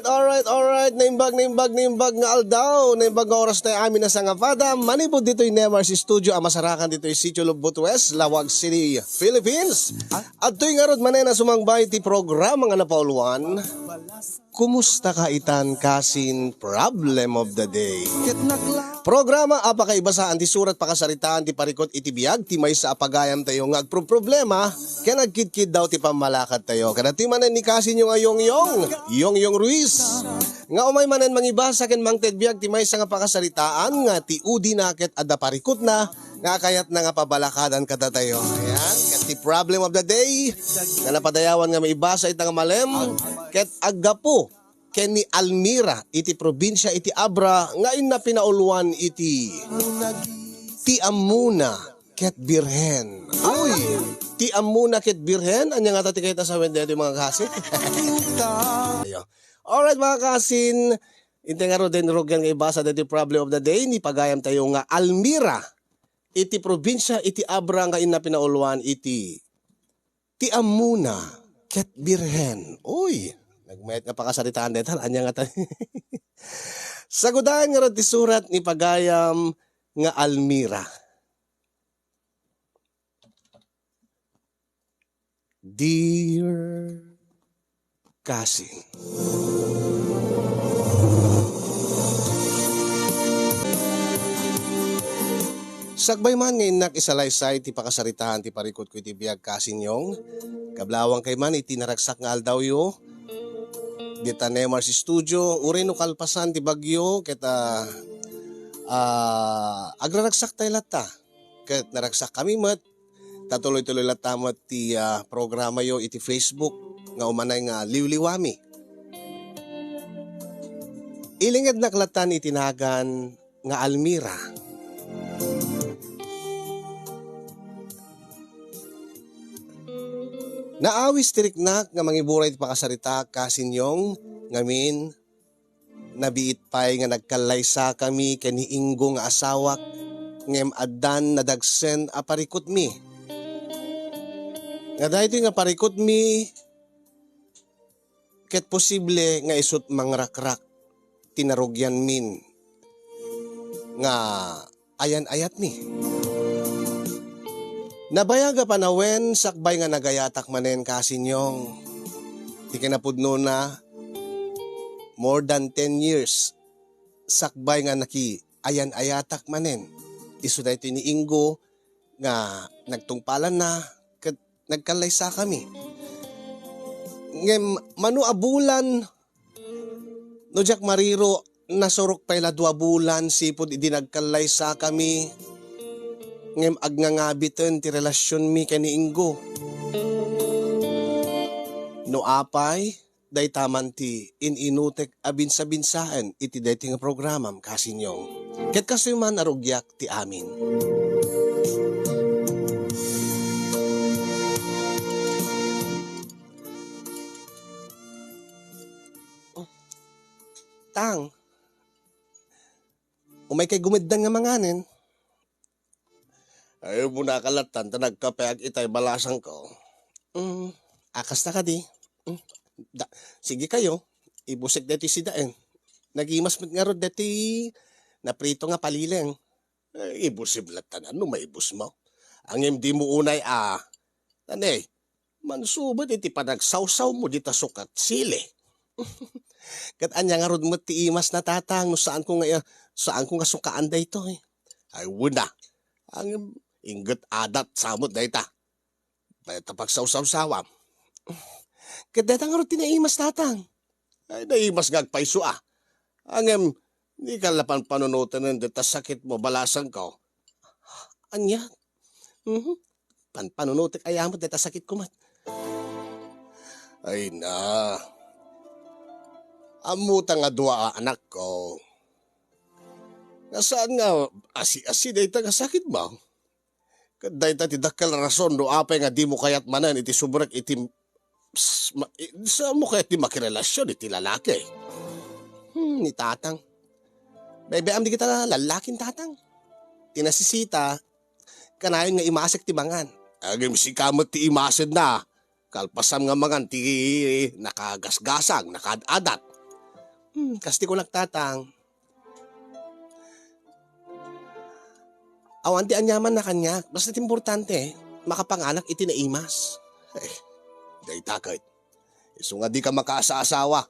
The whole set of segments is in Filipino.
Alright. Naimbag nga aldaw. Naimbag nga oras tayo amin na sa ngapada. Manipod dito'y Nemars Studio. Amasarakan dito'y Sitio Lubot West, Lawag City, Philippines. At to'y nga rod manay na sumangbay ti programa nga napauluan. Kumusta ka itan kasin problem of the day? Programa apakaibasaan ti surat pakasaritaan ti parikot iti biyag ti may sa apagayam tayo nga agproblema kaya nagkidkid daw ti pamalakad tayo. Kada ti manen ni kasin yung Yong Ruiz. Nga umay manen mangibasa ken mangted biyag ti may sa nga pakasaritaan nga ti udi naket adda parikot na nga kayat na nga pabalakadan kada tayo. Ayan, ket ti problem of the day nga napadayawan nga maibasa ita nga malem ket aggapo ken ni Almira iti probinsya iti Abra nga inna pinauluan iti ti Amuna ket Birhen. Uy, ti Amuna ket Birhen anya nga tati kayta sa wendete mga kasin. Ayo. Alright mga kasin, inte nga ro den rogyan nga ibasa dati problem of the day ni pagayam tayo nga Almira iti probinsya iti Abra nga inna pinauluan iti ti Amuna ket Birhen. Uy, nagmayat nga pakasaritaan detal, anya nga tayo. Sagudahan nga rin ti surat ni pagayam nga Almira. Dear Cassie, sagbay man ngayon nakisalaysay ti pakasaritaan ti parikot ko iti biyag kasinyong. Kablawang kay man iti naragsak nga aldaw yo. Dita Nemars Studio, uri no kalpasan ti bagyo, kita agraragsak tayo lata. Ket naragsak kami mat, tatuloy-tuloy lata mat ti programa yo iti Facebook, nga umanay nga liwliwami. Ilingad naklatan itinagan nga Almira. Naawis tiriknak nga mangiburay ti pakasarita kasinyong ngamin nabiit pay nga nagkalaysa kami ken ni Ingo nga asawak ngem addan nadagsen a parikot mi. Nga dahito nga parikot mi ket posible nga isut mangrakrak tinarugyan min nga ayan-ayat mi. Nabayaga panawen sakbay nga nagayatak manen kasinyong. Di kinapudno na more than 10 years sakbay nga naki ayan-ayatak manen. Isu da ito ni Ingo nga nagtungpalan na nagkalaysa kami. Ngem manu abulan no Jack Mariro nasurok pay la 2 bulan sipod idi nagkalaysa kami. Ngem agngangabitan ti relasyon mi kay ni Ingo. No apay, day taman ti ininutek abinsa-binsaan iti dayti nga programam kasinyong. Ket kasoy man arugyak ti amin. Tang, umay kay gumiddan nga manganen. Ayaw mo nakalatan, nagkapeag itay balasang ko. Akas na ka di. Sige kayo, ibusik deti si daen. Nagimas mo nga ro deti naprito nga palileng. Ibusib latan, ano maibus mo? Ang hindi mo unay Tanay, mansubad iti panagsawsaw mo dita sukat sili. Kat anya nga ro mo ti imas na tatang, no saan ko nga sukaan da ito eh. Ay wuna, ang ingat adat samot da ita. Bayat pagsawsaw-sawam. Kadeta nga rin tinaimas tatang. Ay naimas gagpaiso Angem, di ka lapan panunutan ng dita sakit mo balasan ko. Anya? Panunutik ayamot dita sakit ko mat. Ay na. Amuta nga 2 anak ko. Nasaan nga asi-asi da ita nga sakit mo? Kaday ta ti dakkel rason do apay nga di mo kayat manan iti subrek iti sa mo kayat di makirelasyon iti lalaki. Ni tatang. Bebe am di kita lalaking tatang. Tinasisita kanayon nga imasek ti mangan. Agim si kamot ti imased na. Kalpasam nga mangan ti nakagasgasang, nakadadat. Kasti ko nagtatang. Awanti anyaman na kanya. Basta importante, makapanganak itinaimas. Eh, day takay. Iso nga di ka makaasa-asawa.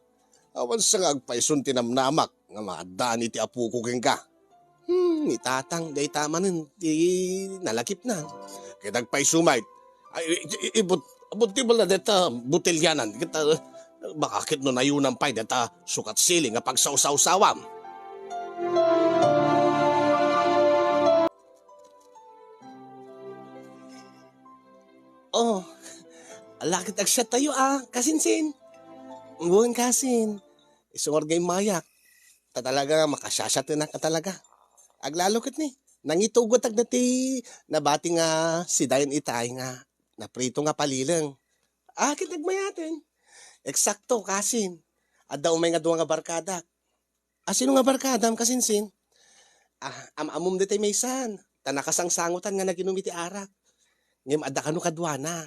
Awan sa nga agpaisun tinamnamak nga maadaan iti apu ko king ka. Itatang, day tama nun, di nalakip na. Kaya nagpaisumay. Ay, ibutibol na deta butilyanan. Kita, bakakit no nayunan pa'y deta sukat siling nga pagsausaw-sawam. Oh, alakit agsyat tayo kasinsin. Buwan kasin. Isungor gay mayak. Ta talaga makasyasat na ka talaga. Aglalokit ni. Nangitugot ag dati nabati nga si Dayan itay nga naprito nga palilang. Kit nagmayatin. Eksakto kasin. Adda umay nga duwa nga barkada. Sino nga barkada am kasinsin? Amum dati maysan. Tanakasangsangutan nga naginumiti arak. Ngem adda kano kadwana.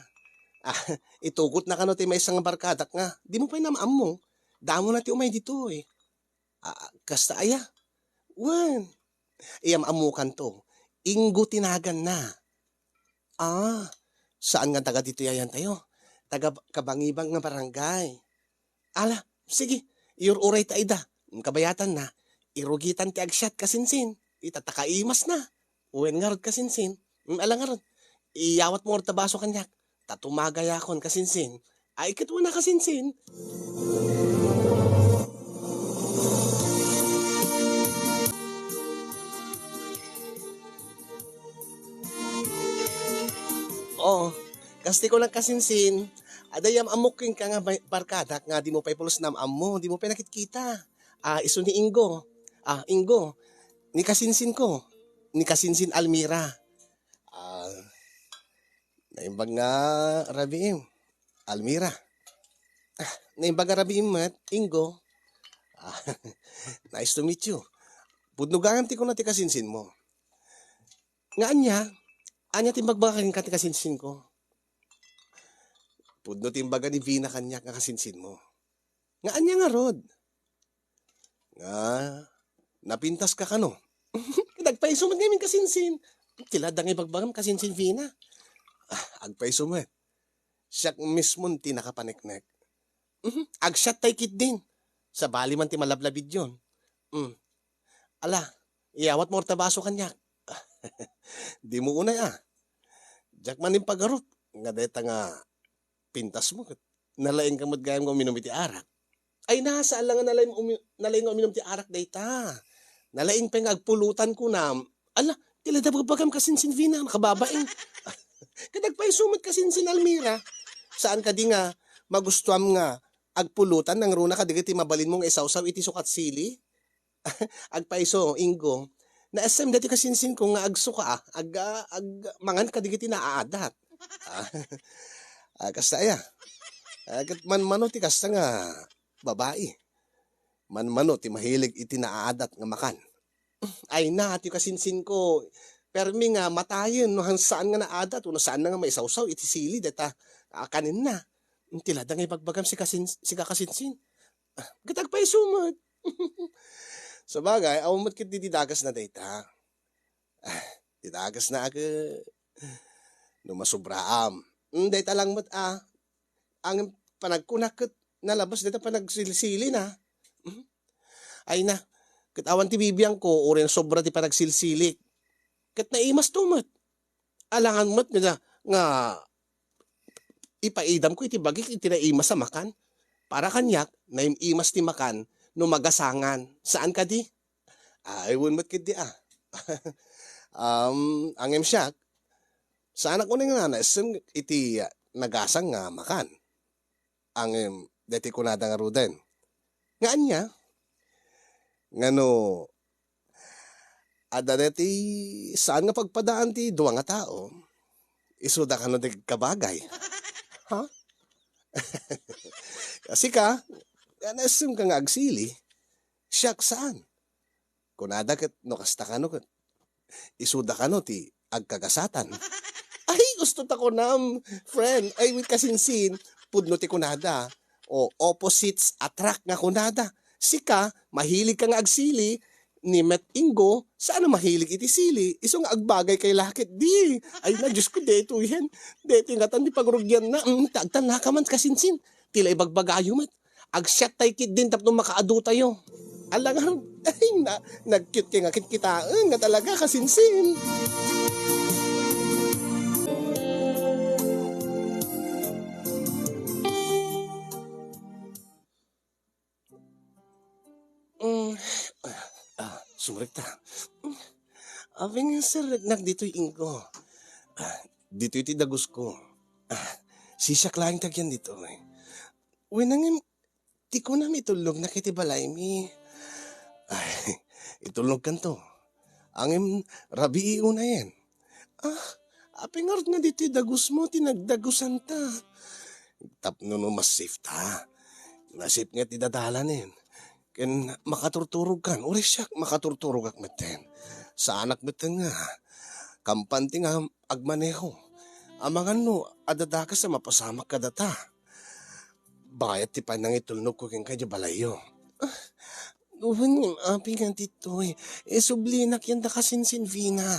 Itugot na kano ti may isang barkadak nga. Di mo pa inamam mo. Damo na ti umay dito eh. Kasta aya. Wan. Iyam amukan to. Inggo tinagan na. Saan nga taga dito yayan tayo? Taga kabangibang nga barangay. Ala, sige. Iururay ta ida. Kabayatan na. Irugitan ti agsyat kasinsin. Itatakaimas na. Uwen nga rod kasinsin. Ala nga rod. Iyawat mo tabaso kanyak. Tatumagaya kon kasinsin. Ay katwa na kasinsin. Kasti ko lang kasinsin. Adayam amuking ka nga barkadak nga di mo pa'y pulos nam amo. Di mo pa'y nakitkita. Iso ni Ingo. Ingo. Ni kasinsin ko. Ni kasinsin Almira. Naimbag nga Rabiim. Almira. Naimbag nga Rabiim mat. Ingo. Nice to meet you. Pudnugangan ti ko na ti kasinsin mo. Nga anya timbag ba kaging kati kasinsin ko? Pudno timbaga ni Vina kanyak nga kasinsin mo. Nga anya nga rod. Nga, napintas ka kano. Nagpaiso man ngayon kasinsin. Tilad ang ibagbagam kasinsin Vina. Agpaiso mo siyak mismon ti nakapaniknek. Agsyat tay kit din. Sa bali man ti malablabid yun. Ala, iyawat mo tabaso kanyak. Di mo unay Diyak man yung pagarup. Nga deta nga pintas mo. Nalaing kamot gayam nga uminom iti arak. Ay nasa lang nga nalaing nga uminom iti arak deta. Nalaing pa nga agpulutan ko na. Ala, tila da bagam kasinsin Vina. Nakababaing. Kadagpay sumat kasinsin Almira. Saan ka di nga magustuam nga agpulutan ng runa ka di ti mabalin mong isawsaw iti sukat sili. Agpaiso, Ingo. Na-SM dati kasinsin ko nga agsuka mangan ka di ti naaadat. Kasta aya. Manmano ti kasta nga babae. Manmano ti mahilig iti naaadat nga makan. Ay na, ti kasinsin ko. Pero mi nga matayon no saan nga naadat no saan nga maisawsaw iti sili deta kanin na. Tilada nga ibagbagam si kakasinsin. Gatag pa isumot. Sa bagay, awamot kit didagas na data. Didagas na aga. No masubraam. Data lang mat ang panagkunakot nalabas data panagsilsili na. Ay na. Katawan ti bibiyang ko orin sobra ti panagsilsilik. Kat naimas tumot. Alangan mo't nga ipaidam ko iti bagik iti naimas sa makan. Para kanyak, naimas ti makan no magasangan. Saan ka di? Iwan mo't kit di angem siyak. Saan ako nga naisem iti nagasang nga makan. Angem, deti ko nada nga ruden. Nga anya? Nga no, ada deti saan nga pagpadaan ti duwa nga tao, isuda ka no di kabagay. Ha? Kasi ka, nasim ka nga agsili, siyak saan? Kunada kat no kasta ka no, isuda ka no ti agkagasatan. Ay, gusto ta ko nam, friend, ay with kasinsin, pudno ti kunada, o opposites attract nga kunada. Sika, mahilig ka nga agsili, ni Met Ingo, saan mahilig iti sili? Iso nga agbagay kay lakit, di. Ay na, Diyos ko, deto yan. Deto nga tan, di pagrugyan na. Tagtan na ka man kasinsin. Tila ibagbagayo mat. Agsyat tay kit din tapno makaadu tayo. Alangan, ay na, nag-cute kay nga kitkitaan nga talaga kasinsin. Sumrek ta. Abing sir, dito'y Ingo. Dito'y ti dagus ko. Sisak lang tagyan dito eh. Uy nangin, ti ko na mitulog na kiti balay mi. Ay, itulog kan to. Angin, rabi una yan. Aping nga dito'y dagus mo, tinagdagusan ta. Tapno no mas safe ta. Nasip nga ti dadalanin. Ken makaturturog kan, uri siya makaturturog ak meten. Sa anak meten nga, kampante nga agmaneho. Amangan no, adadakas sa mapasamak ka data. Bayat ti panang itulnog ko ken kanya balayo. Uwan api nga dito eh. Sublinak yan da kasinsin Vina.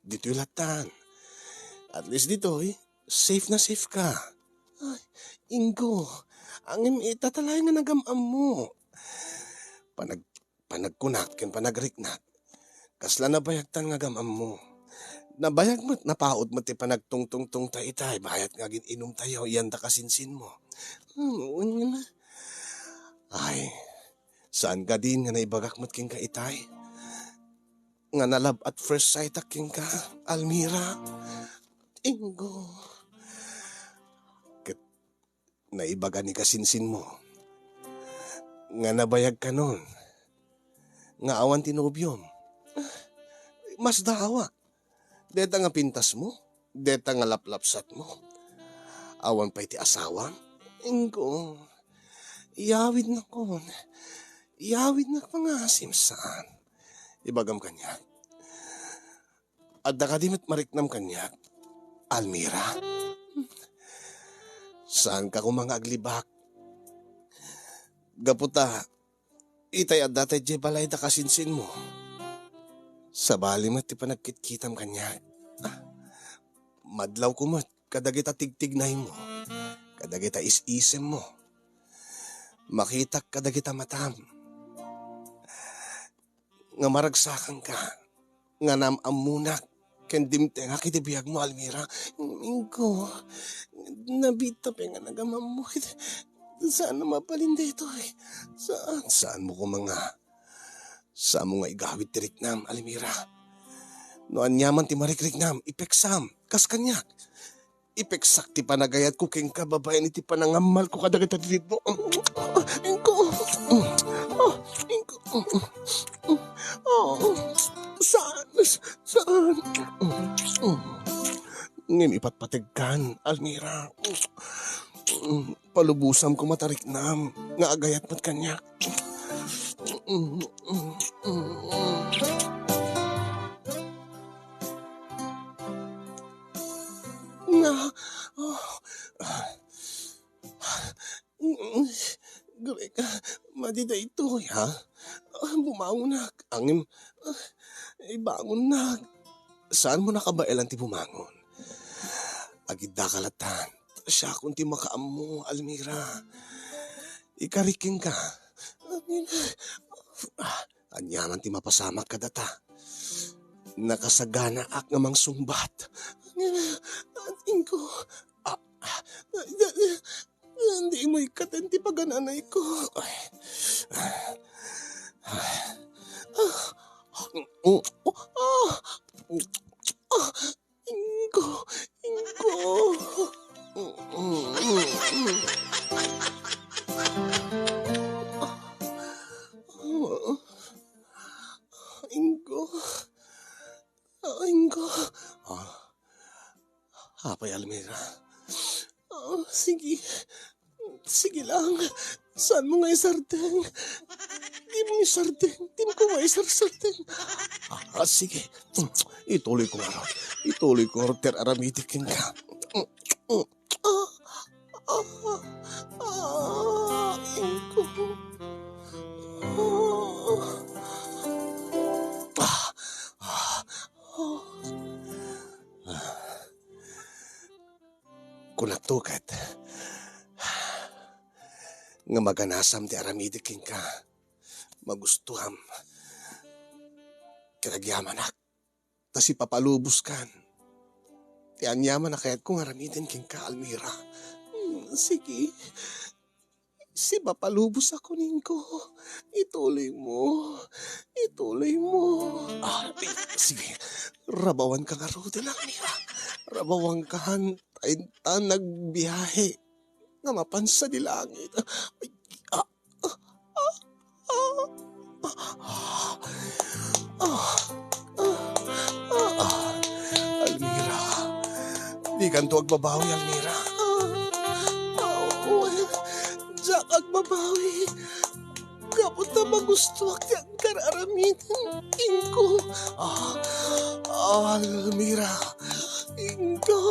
Dito yung latan. At least dito eh, safe na safe ka. Ay, Ingo, ang itatalay nga nagamam mo. Panagkunak ken panagriknat. Kasla nabayagtan nga gamam mo. Nabayag mo't napaod mo ti panagtungtungtung ta itay. Bayat nga inom tayo, yan da kasinsin mo. Ay, saan ka din nga naibagak mo't king ka itay? Nga nalab at first sight king ka, Almira. Ingo. Naibaga ni kasinsin mo. Nga nabayag ka nun. Nga awan tinubyom. Mas dawa. Deta nga pintas mo. Deta nga laplapsat mo. Awan pa iti asawang. Ingo. Iyawid na kon. Iyawid na pangasim saan. Ibagam kanyak. Adda ka dimit mariknam kanyak. Almira. Saan ka kumang aglibak? Gaputa, itay at datay jay balay da kasinsin mo. Sa bali mo ti panagkitkitam kanya. Madlaw ko mo, kadagita tigtignay mo. Kadagita is-isem mo. Makitak kadagita matam. Nga maragsakan ka. Nga namamunak. Kendimte nga kitibiyag mo, Almira. Ingo, nabita pa nga nagamamukit. Saan na mapalin dito eh? Saan mo ko mga? Saan mo nga igawit ti Riknam, Almira? No anyaman ti marikriknam, ipeksam, kas kanyak. Ipeksak ti panagayat ko king kababayan iti panangamal ko kadagat at dito. Ingo, Ingo, Saan? Ngin ipatpatigkan, Almira. Palubusam ko matariknam, nga agayat mat kanya. Nga, gawin ka, madida ito, ha? Bumangon na, angin, ibangon na. Saan mo nakabailan ti bumangon? Agid da kalatan, siya kung ti makaam mo, Almira. Ikariking ka. Anyaman ti mapasamak ka data. Nakasagana ak ngamang sumbat. Ingo, hindi mo ikatan ti pagananay ko. Ingo. Ingo. Apay, Almira. Sige. Sige lang. Saan mo nga isardeng? Di mo isardeng. Di mo ko nga isardeng. Sige. Ituloy ko nga. Ituloy ko nga. Teraramitin ka. Ingo. nga maganasam ti aramidi king ka magustuham kinagyamanak ta si papalubos kan ti anyaman na kayat kong aramidin king ka Almira. Sige, si papalubos ako ningko. Ituloy mo. Sige, rabawan ka nga rin Almira. Rabawan ka taintan nagbiyahe nga mapansa di langit. Ay, Almira, di kanto agbabawi Almira. Diyak agbabawi. Kapot na magusto ang kararamitan. Inko. Almira. Inko.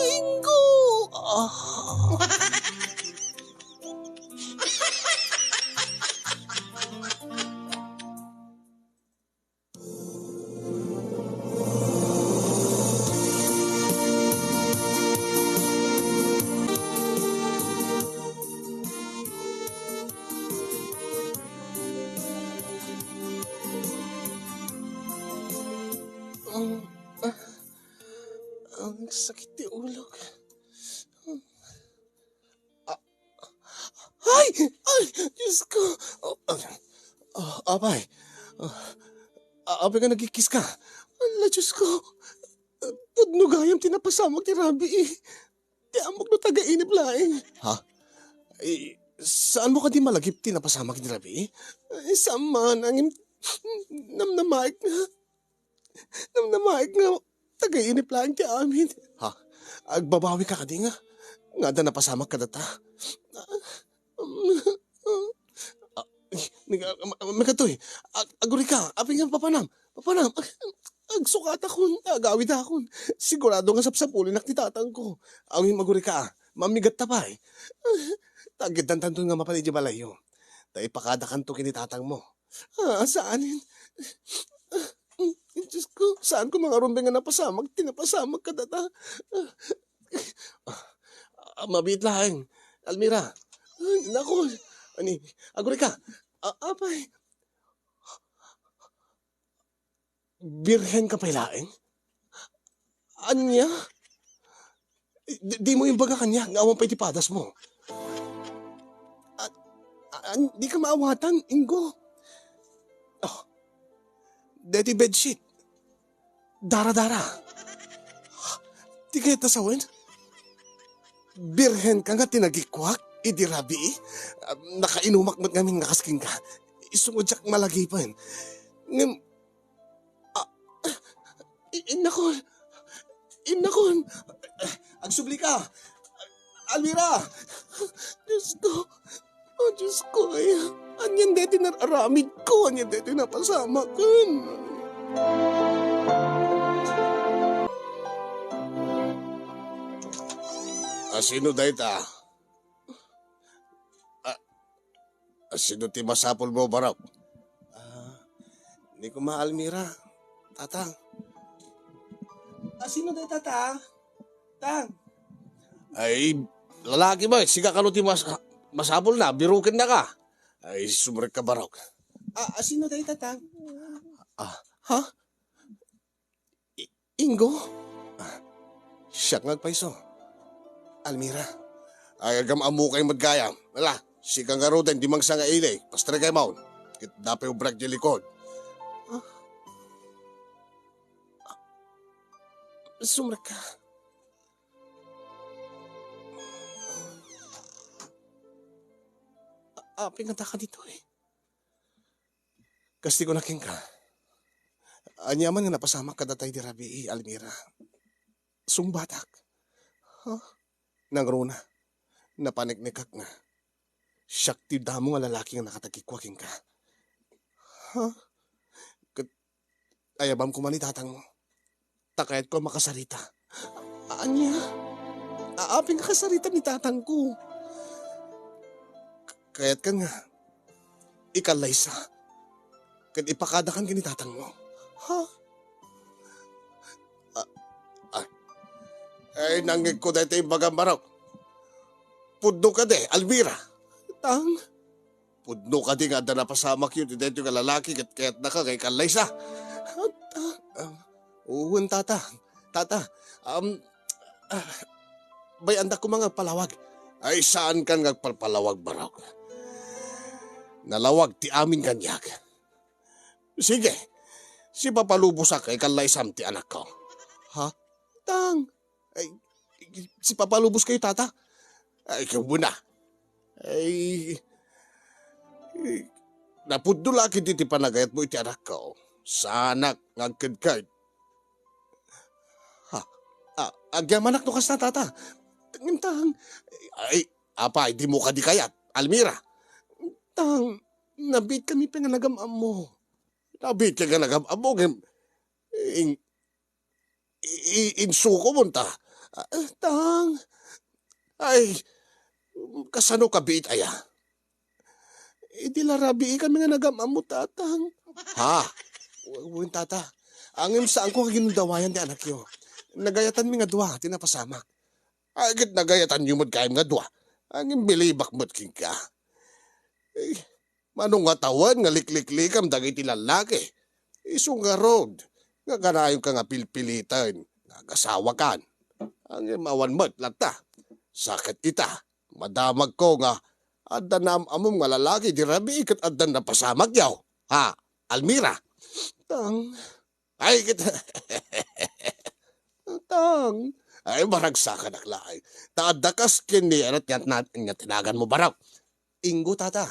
Inko. Ang sakit ni ulo. Ay! Diyos ko! Apay! Apay ka nagkikis ka? Ala, Diyos ko! Pudnugayam tinapasamag ti Rabi eh. Ti amok no taga-inip laing. Ha? Saan mo ka di malagip tinapasamag ni Rabi eh? Saan man ang namnamaik nga taga-inip laing ti amin. Ha? Agbabawi ka kadi nga. Nga da napasamag ka data. Magkatoy, aguri ka, aping nga papanam. Agsukat akon, agawid akon. Sigurado nga sapsapulin ak ti tatang ko. Ang maguri ka, mamigat tapay. Tagid tantanton nga mapanay di balayo. Dahil pakada kanto kinitatang mo. Saanin? Diyos ko, saan ko mga rumbeng nga napasamag, tinapasamag ka data. Mabit lang, Almira. Naku, aguri ka, apay. Birhen ka pailaeng? Anya? Di mo yung baga kanya, ngawang pa itipadas mo. Di ka maawatan, Ingo. Deti bedsheet. Dara-dara. Di kaya tasawin? Birhen ka nga tinagikwak, idirabi eh. Nakainumak mo't ngamin nakasking ka. Isungod siya malagi pa yun. Inakon. Agsubli ka. Almira. Diyos ko. Anyan deti nararamid ko. Anyan deti napasama kan. Sino dayta? Sino ti masapol mo barap? Hindi ko Almira. Tatang. Sino dayta ta? Tang. Ay, lalaki ba? Siga ka no ti masapol na. Birukin na ka. Ay, sumrek ka barok. Sino dayta tang? Ha? Ingo? Siyak ngagpaiso. Almira, ay agam amu kayo maggayam. Wala, si kang garudan, di mang sanga ilay. Pastre kayo maun. Kit dapat yung brag di likod. Sumrek ka. Pinganta ka dito eh. Kasti ko naking ka. Anyaman nga napasama ka datay di Rabi Almira. Sumbatak. Nang runa, napaniknikak nga. Syakti damo nga lalaki nga nakatagikwaking ka. Ayabam ko man itatang mo. Takayat ko makasarita. Anya? Aaping kasarita ni tatang ko. Kayat ka nga, ikalaysa. Kad ipakadakan ka ni tatang mo. Ay, nangig ko dito yung bagang barok. Pudno ka de, Almira. Tang, pudno ka di nga da napasamak yun dito yung lalaki kaya't naka kay Kalaysa. Uwan, tata. Tata, bay anda ko mga palawag. Ay, saan kan ngagpalpalawag barok? Nalawag ti amin kanyag. Sige, si Papalubos kay Kalaysam ti anak ko. Ha? Tang, ay, si Papalubos kayo, tata? Ay, ikaw muna. Ay, napudula kiti ti panagayat mo iti anak ko. Sanak ngagkadkad. Ha? Agyamanak no kas na, tata. Tang, ay, apa, di mo ka di kayat, Almira. Tang, nabit kami pinanagamam mo. Nabit ka nagamam mo. Insuko mo ta. Tang, ay, kasano ka bit aya? Di larabi kami nga nagamam mo, tatang. Ha? Uwin, tata. Ang saan ko kaginundawayan di anak yo. Nagayatan mi nga dua, tinapasamak. Agit nagayatan yung magkaim nga dua. Ang bilibak mo't king ka. Eh, manong nga tawan nga likliklikam dagiti lalaki. Iso nga road. Nga ganayon ka nga pilpilitan. Nagasawa kan. Ang mawan mo't lata. Sakit ita. Madamag ko nga. Adda na amom nga lalaki. Di rabi ikat adda na pasamag yaw. Ha? Almira? Tang. Ay kita. Tang. Ay maragsakan aklay. Taadakas kini at nga tinagan mo baraw. Ingo, tata.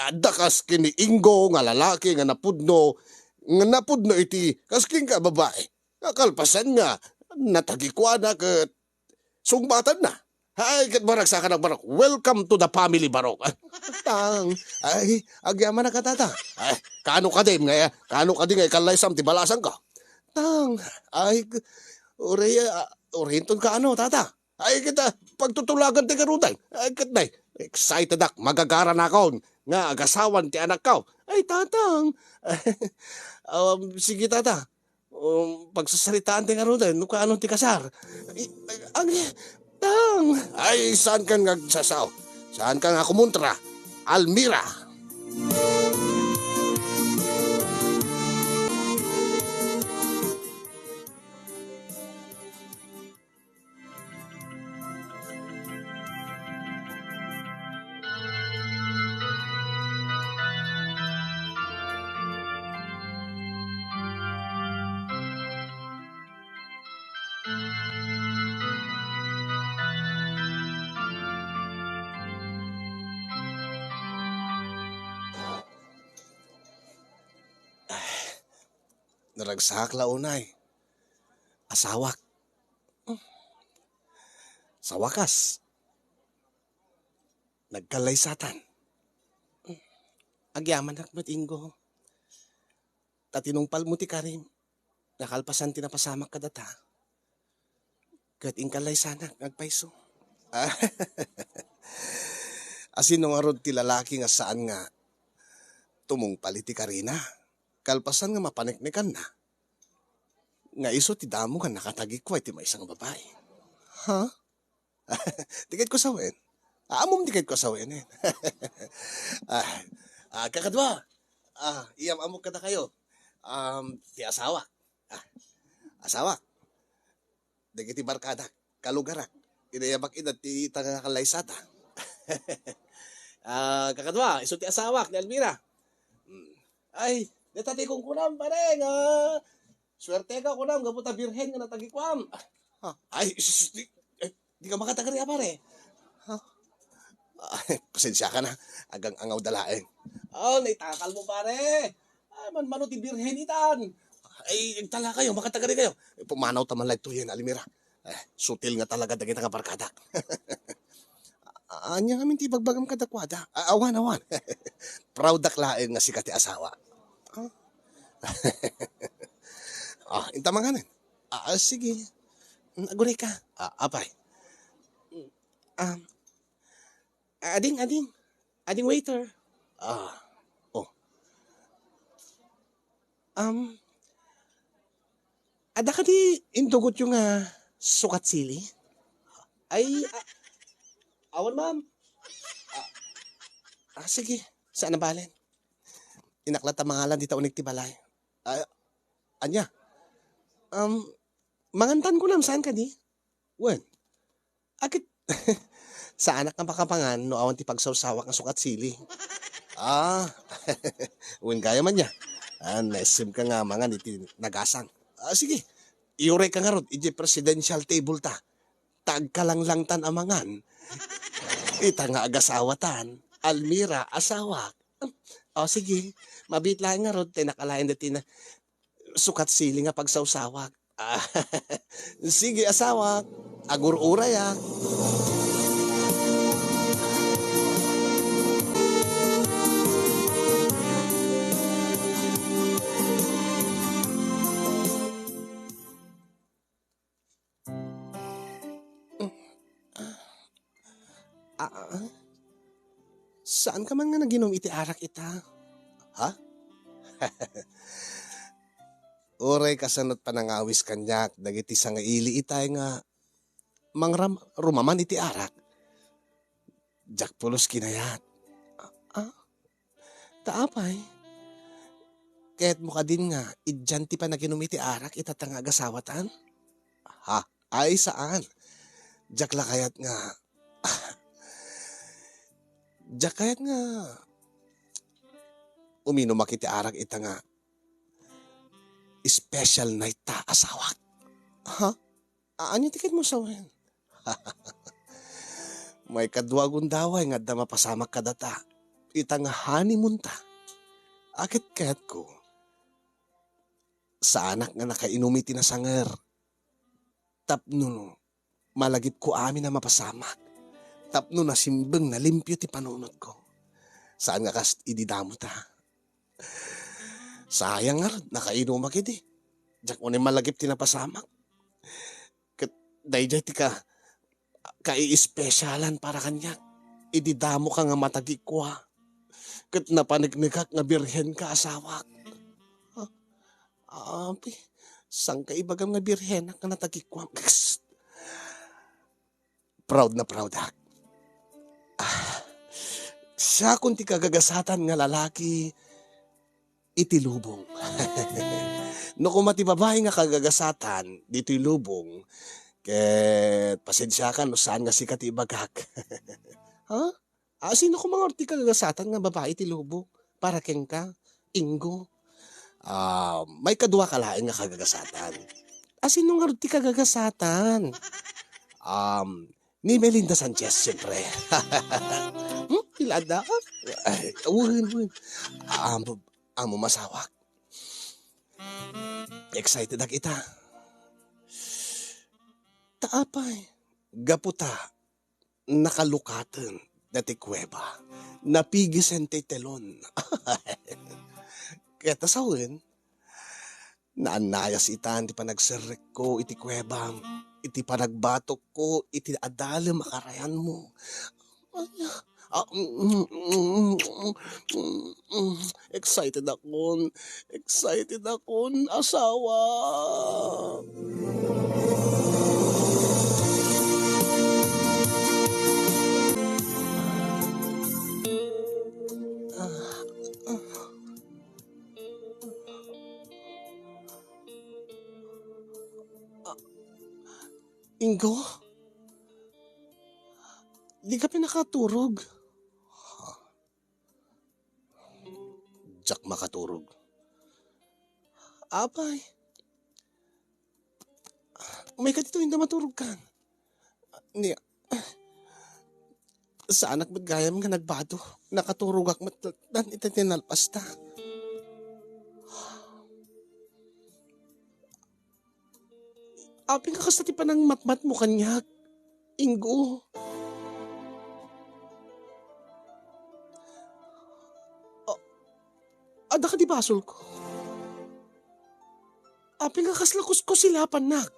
Dakas kini Ingo nga lalaki nga napudno iti kasking ka babae. Kalpasan nga natagikwa na kat sungbatan na. Ay, kat maragsakan ang barok. Welcome to the family barok. Tang, ay, agyaman na ka, tata. Ay, kano ka din nga, Kalaysam, tibalasan ka. Tang, ay, orienton ka tata. Ay, kita, pagtutulagan ti karuday. Ay, katnay, excited ak, magagara na ako. Nga, agasawan ti anak ka. Ay, tatang. Sige, tata. Pagsasalitaan ti karuday, no ka ti kasar. Ang, tang. Ay, saan ka nagsasaw? Saan ka nga kumuntra? Almira. Naragsak launay. Asawak. Sa wakas. Nagkalaysatan. Agyaman ak matinggo. Tatinungpal mo ti karim. Nakalpasan tinapasamak ka data. Kat ingkalaysanak agpaiso. Asin nga rod ti lalaki nga saan nga tumungpal iti karina. Kalpasan nga mapaniknikan na. Nga iso ti damo nga nakatagikwa iti may isang babae. Ha? Tikit ko sawin. Amom tikit ko sawin eh. Kakadwa. Iyam amok kada kayo. Ti asawa. Asawa. Dagiti barkada. Kalugarak. Inayabak ina ti tagakalaysata. Kakadwa. Iso ti asawak ni Almira. Ay, netati kong kunam pare nga. Swerte ka kunam, gabuta birhen nga natagikwam. Ay, di ka makatagari pare. Pasensya ka na, agang angaw dalaeng. Naitakal mo pare. Ay, man ti birhen itan. Ay, tala kayo, makatagari kayo. Pumanaw taman lang ito yan, Alimira. Sutil nga talaga dagit nga barkadak. Anya nga ti bagbagam kadakwada. Awan. Proud daklaeng nga si kati asawa. Intamanganan. Sige. Agunay ka. Apay. Ading waiter. Oh. Ada ka di indugot yung Sukat sili? Ay, awan ma'am. Sige, saan na balen? Inaklat ang mangalan di unik ti balay. Ah, anya? Um, mangantan ko lang saan ka di? Wen, akit sa anak ng pakapangan no awan ti pagsawsawak ng sukat sili. Ah, wen kaya man niya. Nesim ka nga mangan iti nagasang. Sige, iure ka nga rod, iti presidential table ta. Tagkalanglang tan amangan. Ita nga agasawatan. Almira, asawa. Sige, mabit lang nga rod, tinakalain dati na sukat sili nga pagsawsawak. Sige, asawa. Agur-uray ah. Saan ka man nga naginom iti arak ita? Ha? Oray kasanot panangawis kanyak, dagiti sa nga ili itay nga mangram rumaman iti arak. Jak pulos kinayat. Taapay. Kaya't mo ka din nga, idyan ti pa naginom iti arak itatang agasawatan? Ha? Ay saan? Jak la kayat nga. Jak kayat nga. Uminom akiti arak ita nga. Special night ta asawak. Ha? Anyo tikit mo sa wen? May kadwa gundaway nga da mapasamak ka data. Ita nga honeymoon ta. Akit kayat ko. Sa anak nga nakainumi tinasanger. Tapno malagip ko amin na mapasamak. Tapno na simbeng na limpyo ti panunod ko. Saan nga kas ididamo ta? Sayang nga rin, nakainom akit eh. Diyak mo na malagip tinapasamak. Kat dayjay ti ka, kai-spesyalan para kanya. Ididamo ka nga matagi ko ha. Kat napaniknikak nga birhen ka asawak. Api, sang kaibagam nga birhen nga natagi ko. Proud na proud hak. Siya kung ti kagagasatan nga lalaki, itilubong. No kung mati babae nga kagagasatan, dito'y lubong, ket pasensya ka no saan nga sikat ibagak. Ha? Sino ko mga orti kagagasatan nga babae ti lubong? Para keng ka, inggo. May kadwa kalain nga kagagasatan. Sino nga orti kagagasatan? Ni Melinda Sanchez, siyempre. Ilada? Ay, uwin. Amo masawak. Excited na kita. Taapay. Gaputa. Nakalukatan. Dati kuweba. Napigisen ti telon. Kaya tasawin. Naanayas itan. Di pa nagsirik ko. Iti kuweba. Iti pa nagbatok ko. Iti adali makarayan mo. Excited akon. Excited akon, asawa. Ingo? Di ka pinakaturog. Jack makaturog. Apay. May katito hindi maturog kan. Ni sa anak ba't gayam nga nagbado. Nakaturog ak dan itatinalpas ta. Aping kakas na ti panang matmat mo kanyak. Ingo. Ada ka di basol ko. Aping kakas lakos ko silapan nak.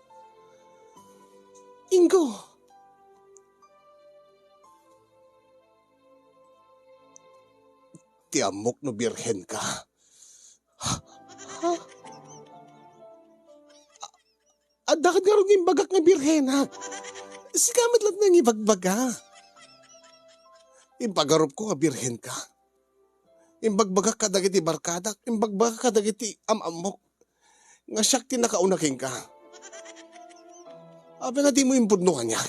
Ingo. Tiamok no birhen ka. Ha? Dakad nga rin yung bagak nga birhena. Sikamit lang nang ibagbaga. Impagarup ko nga birhen ka. Imbagbaga ka dagiti barkadak. Imbagbaga ka dagiti amamok. Nga siyak tinakaunaking ka. Abi nga di mo impudnuhan niya.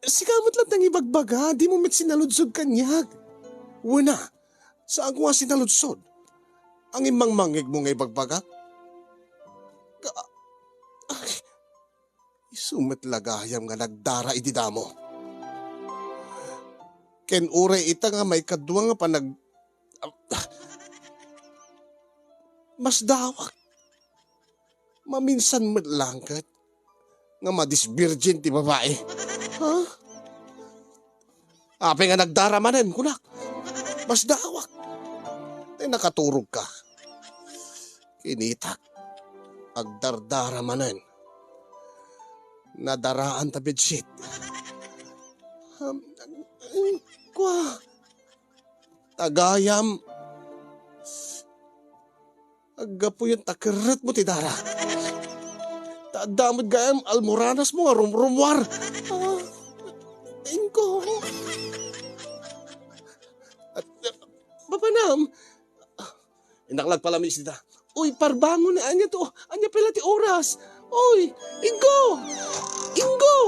Sikamit lang nang ibagbaga. Di mo met sinaludsod kanyag. Una, saan ko nga sinaludsod? Ang imang mangig mo nga ibagbaga? Isumet lagayam nga nagdara iti damo. Ken uray ita nga may kadwa nga panag... mas dawak. Maminsan matlangkat nga madisvirgin ti babae. Ha? Ape nga nagdara manen, kunak. Mas dawak. Ay nakaturog ka. Kinitak. Agdardara manen. Nadaraan ta bedsheet. Kwa. Tagayam. Agapo yung takirat mo ti dara. Tadamod gayam almoranas mo nga rumrumwar. Ingko. At babanam. Inaklag pala misita. Uy, parbangon na anya to. Anya pala ti oras. Uy, Ingo! Ingo!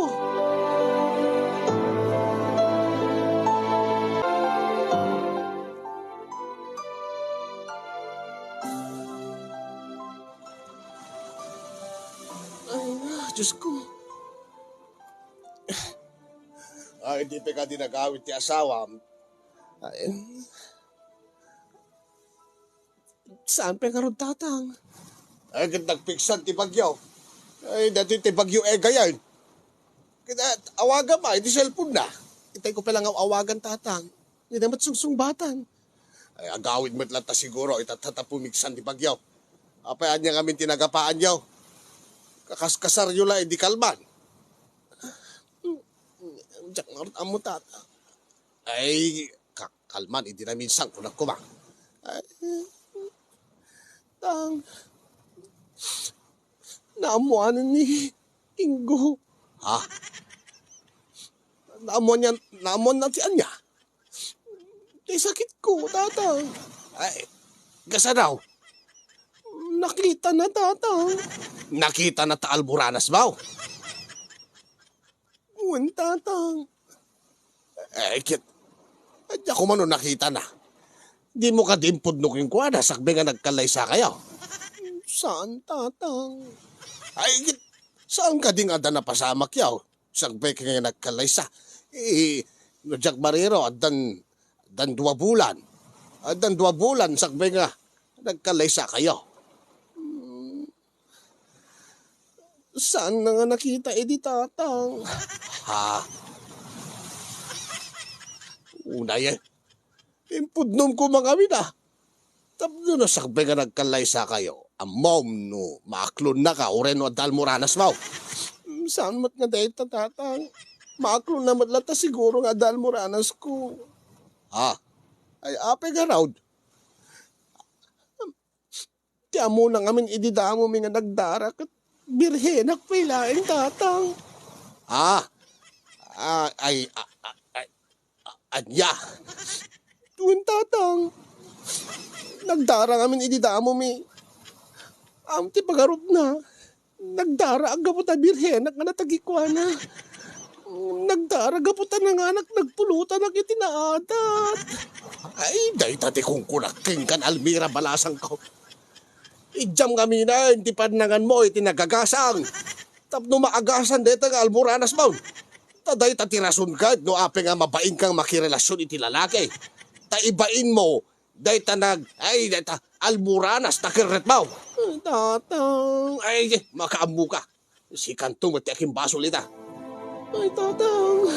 Diyos ko. Ay, di pa ka dinagawit ti asawa. Ay, saan pa nga ron tatang? Ay, nagpiksan ti bagyo. Ay, dati ti bagyo gayan. Kaya awagan pa, di cellphone na. Itay ko palang awagan tatang. Hindi naman sungsungbatan. Ay, agawid mo't lata siguro, itatapumiksan ti bagyo. Apayaan niya kami tinagapaan niyo. Kakaskasar yun lang, hindi kalman. Diyak na rin amo tata. Ay, kalman, hindi na minsan kunak kumang. Ay, tang, naamuanan ni Ingo. Ha? Naamuan natin niya. Ay, sakit ko, tata. Ay, gasa daw. Nakita na, tata. Nakita na ta Alboranas ba? Uwan, tatang. Kit. Adya ko man nakita na. Di mo ka dimpudnukin ko na sakbe nga nagkalaysa kayo. Saan, tatang? Ay, kit. Saan ka ding ada na pasamak yaw? Sakbe ka nga nagkalaysa. Jack Barrero, dan 2 bulan. Dan 2 bulan, sakbe nga nagkalaysa kayo. Saan na nga nakita di tatang? Ha? Una yan. Impudnom ko mga mina. Tapos na sakbe nga nagkalaysa kayo. Ang mom no, maaklon na ka, oren no Dalmoranas mo. Saan mat nga dahil tatang? Maaklon na matlata siguro nga Dalmoranas ko. Ha? Ay ape nga raud. Tiyan mo na ngamin ididamo mi nga nagdarak at birhenak pilain tatang. Anya. Tuwin tatang. Nagdara ngamin ididamo mi. Ti pagarup na. Nagdara ang gaputa birhenak nga natagikwa na. Nagdara gaputa na nga nagpulutan ang itinaadat. Ay, dahi tati kung kunaking kan Almira balasang ko. Ijam kami na, hindi panangan mo, itinagagasang. Tapno maagasan dito nga Alboranas mo. Taday tatirason ka, no ape nga mabaing kang makirelasyon iti lalaki. Taibain mo, day tanag, ay, data, Alboranas, takiret mo. Tatang. Ay, makaamu ka. Si Kantong at aking baso lita. Ay, tatang.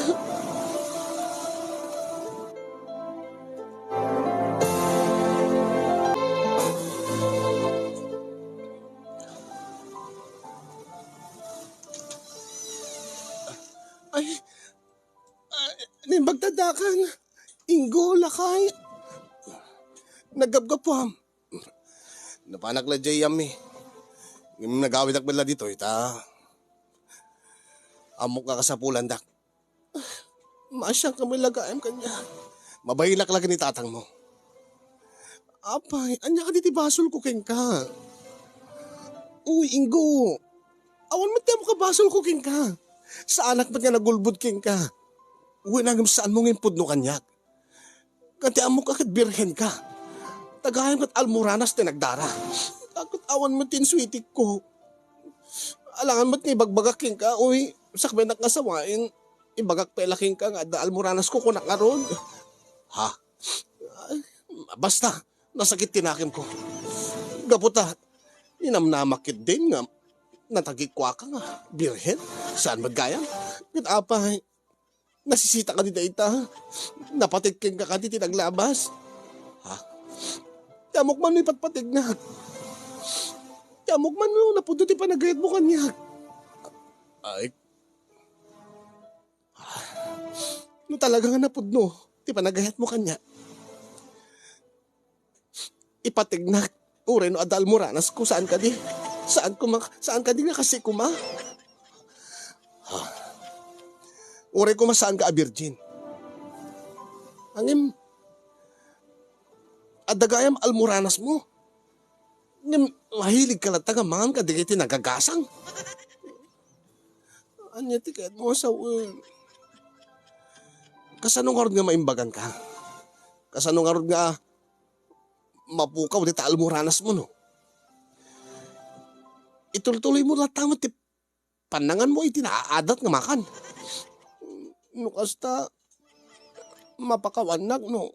Ay, nimbagdadakan. Ingo, lakay. Nagabgapam. Napanak la jay yami. Yung nagawid ak bala dito, ita. Amok nga kasapulan dak. Masyang kami lagaim kanya. Mabailak lagi ni tatang mo. Apay, anya ka diti basol ko king ka. Uy, Ingo. Awan mo mo ka basol ko king ka. Sa anak ba't nga nagulbud king ka? Uy, nangam saan mo ngayon pudno kanyak. Kanti amok akit birhen ka. Tagayan ka't almoranas ti nagdara. Takot awan mo tin sweetik ko. Alangan mo't nga ibagbagak king ka. Uy, sakbay nakasawain. Ibagak pelaking ka nga da almoranas ko kunak nga ron. Ha? Ay, basta, nasakit tinakim ko. Gaputa, inamnamakit din nga. Natagikwa ka nga. Birhen, saan magayang? Apay, nasisita ka dita ita. Napatiking ka diti naglabas. Ha? Yamok man may patpatig na. Yamok man no, napundo ti panagayat mo kanya. Ay, no talaga nga napudno, ti panagayat mo kanya. Ipatig na, ure no adal moranas ko saan ka di. Saan ka di nga kasi kuma? Ha? Ure kuma saan ka a virgin? Angim, adagayam almoranas mo. Angim, mahilig ka lang taga mangan ka, di kiti nagagasang. Anya ti kahit mo sa kasanong arod nga maimbagan ka? Kasanong arod nga mapukaw di ta almoranas mo no? Ituloy mo lang tama ti panangan mo iti naaadat nga makan. No kasta mapakawanak no.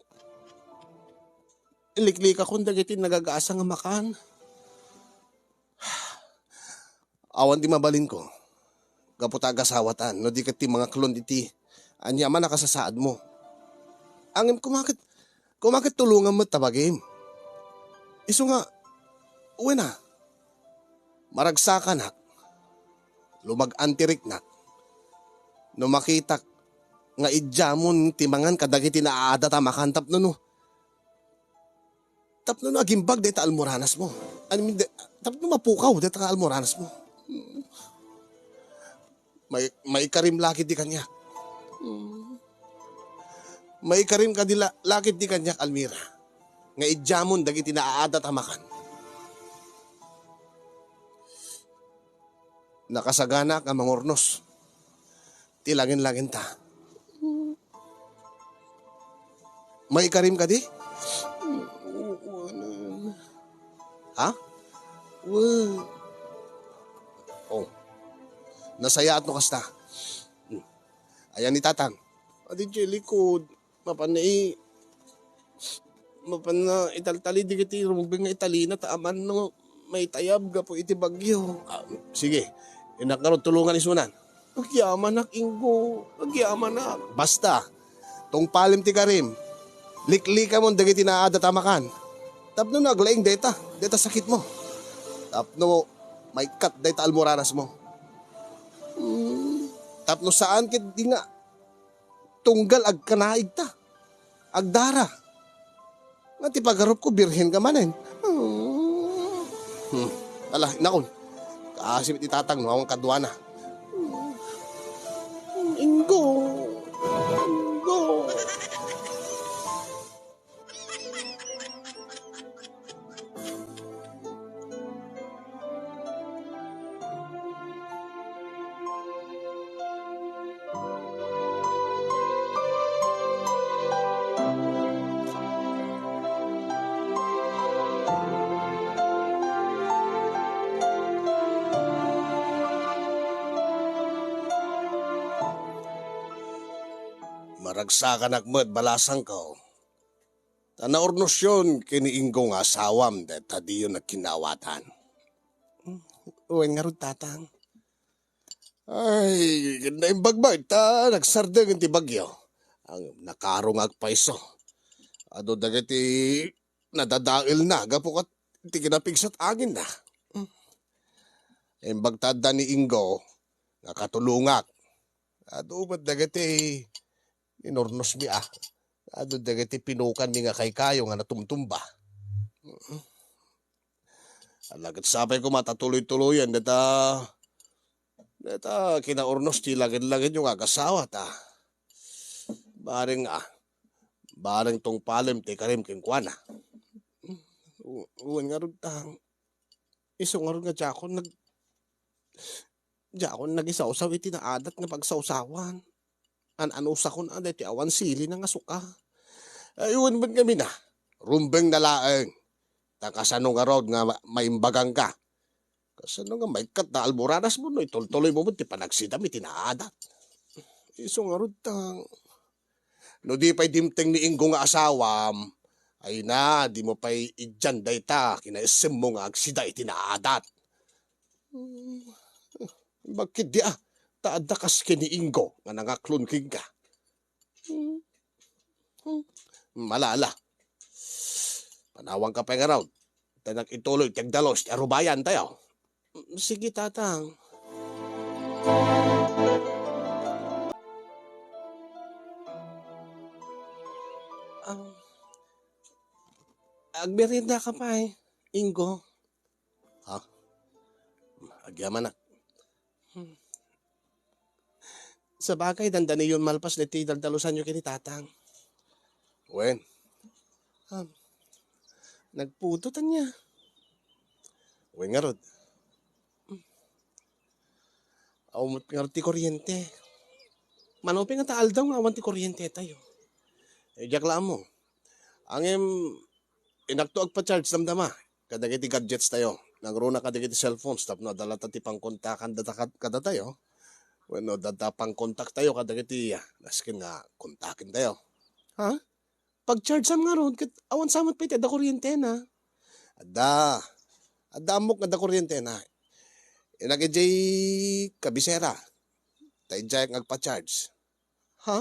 Iliklik akong dagiti nagagaasa nga makan. Awan di mabalin ko. Kaputa agasawatan no di kat ti mga klon iti anya man nakasasaad mo. Angim kumakit tulungan mo tabagim. Iso nga, uwi na. Maragsakan na. Lumag-antirik na. No makita nga idyamon timangan kadagiti naaadat makan tapno no. Tapno no agimbag deta almoranas mo. Tapno mapukaw deta almoranas mo. May karim lakit di kanya. May karim ka di lakit di kanya Almira. Nga idyamon dagiti naaadat makan. Nakasagana ka mangornos. Tilangin-langin ta. May karim ka di? Ha? Oh. Nasaya at no kasta. Ayan ni tatang. Adi likod. Mapanay. Mapana italtali di kiti rumubing nga italina taaman no may tayab ga po iti bagyo. Sige. Inakaroon tulungan isunan. Agyaman nak Ingo. Agyaman nak. Basta. Tong palim ti karim. Liklika mo dagiti naada tamakan. Tapno naglaing data. Data sakit mo. Tapno may cut data almoranas mo. Tapno saan kit di nga tunggal agkanaig ta. Agdara. Nga ti pagarup ko birhen ka manen. Ala, nakon. Kaasip itatang no ang kadwana. Ingo. Ingo. Maragsakan akmet balasang ko. Tanaornos yun kiniingo nga asawam dat tadi yun nagkinawatan. Uwen nga ron tatang. Ay, ganda yung bagbag ta, nagsardeng yung tibagyo. Ang nakarong agpaiso. Ado dagiti nadadail na, gapukat ti kinapigsat agin na. Yung bagtada ni Ingo, nakatulungak. Ado ba't dagiti inornos mi Ado dagiti pinukan mi nga kay kayo nga natumtumba. Alagad sabay ko matatuloy-tuloyan data kinaurnos ti lagid-lagid yung agasawa ta. Baring baring tong palem ti karim kinkwana. Uwan nga rin tang. Iso nga rin nga Jakon nagisawsaw iti naadat nga pagsawsawan. An-anusa ko na ti awan sili na nga suka. Ayun man kami na. Rumbeng na laeng. Takasano nga rod nga maimbagang ka. Kasano nga may kat na alboranas mo no. Itultuloy mo ti panagsidam iti naadat. Iso nga rod tang. No di pa'y dimteng ni Ingo nga asawam. Ay na, di mo pa'y idyanday ta. Kinaisim mo nga agsida iti naadat. Bakit di taadakas kini Ingo nga nangaklon king ka. Malala. Panawang ka pa nga raw. Tanak ituloy, tagdalos, arubayan tayo. Sige, tatang. Agmerinda ka pa Ingo. Ha? Agyaman na. Sa bagay, dandani yun malpas na ti daldalusan nyo kini tatang. Wen? Nagpututan niya. Wen nga rod. Awamot nga rod ti kuryente. Manoping nga taal daw nga awan ti kuryente tayo. Jaklaan mo. Angem, inakto agpa-charge damdama. Kadagiti gadgets tayo. Nagruna kadagiti cellphones. Tapno adala ti pangkontakan kada tayo. Bueno, pang kontak tayo kadagiti naskin nga kontakin tayo. Ha? Pag-charge sam nga ron, awan samat pa iti ada kuryente na. Ada amok nga da kuryente na. Inagijay kabisera. Tayo jay ngagpa-charge. Ha?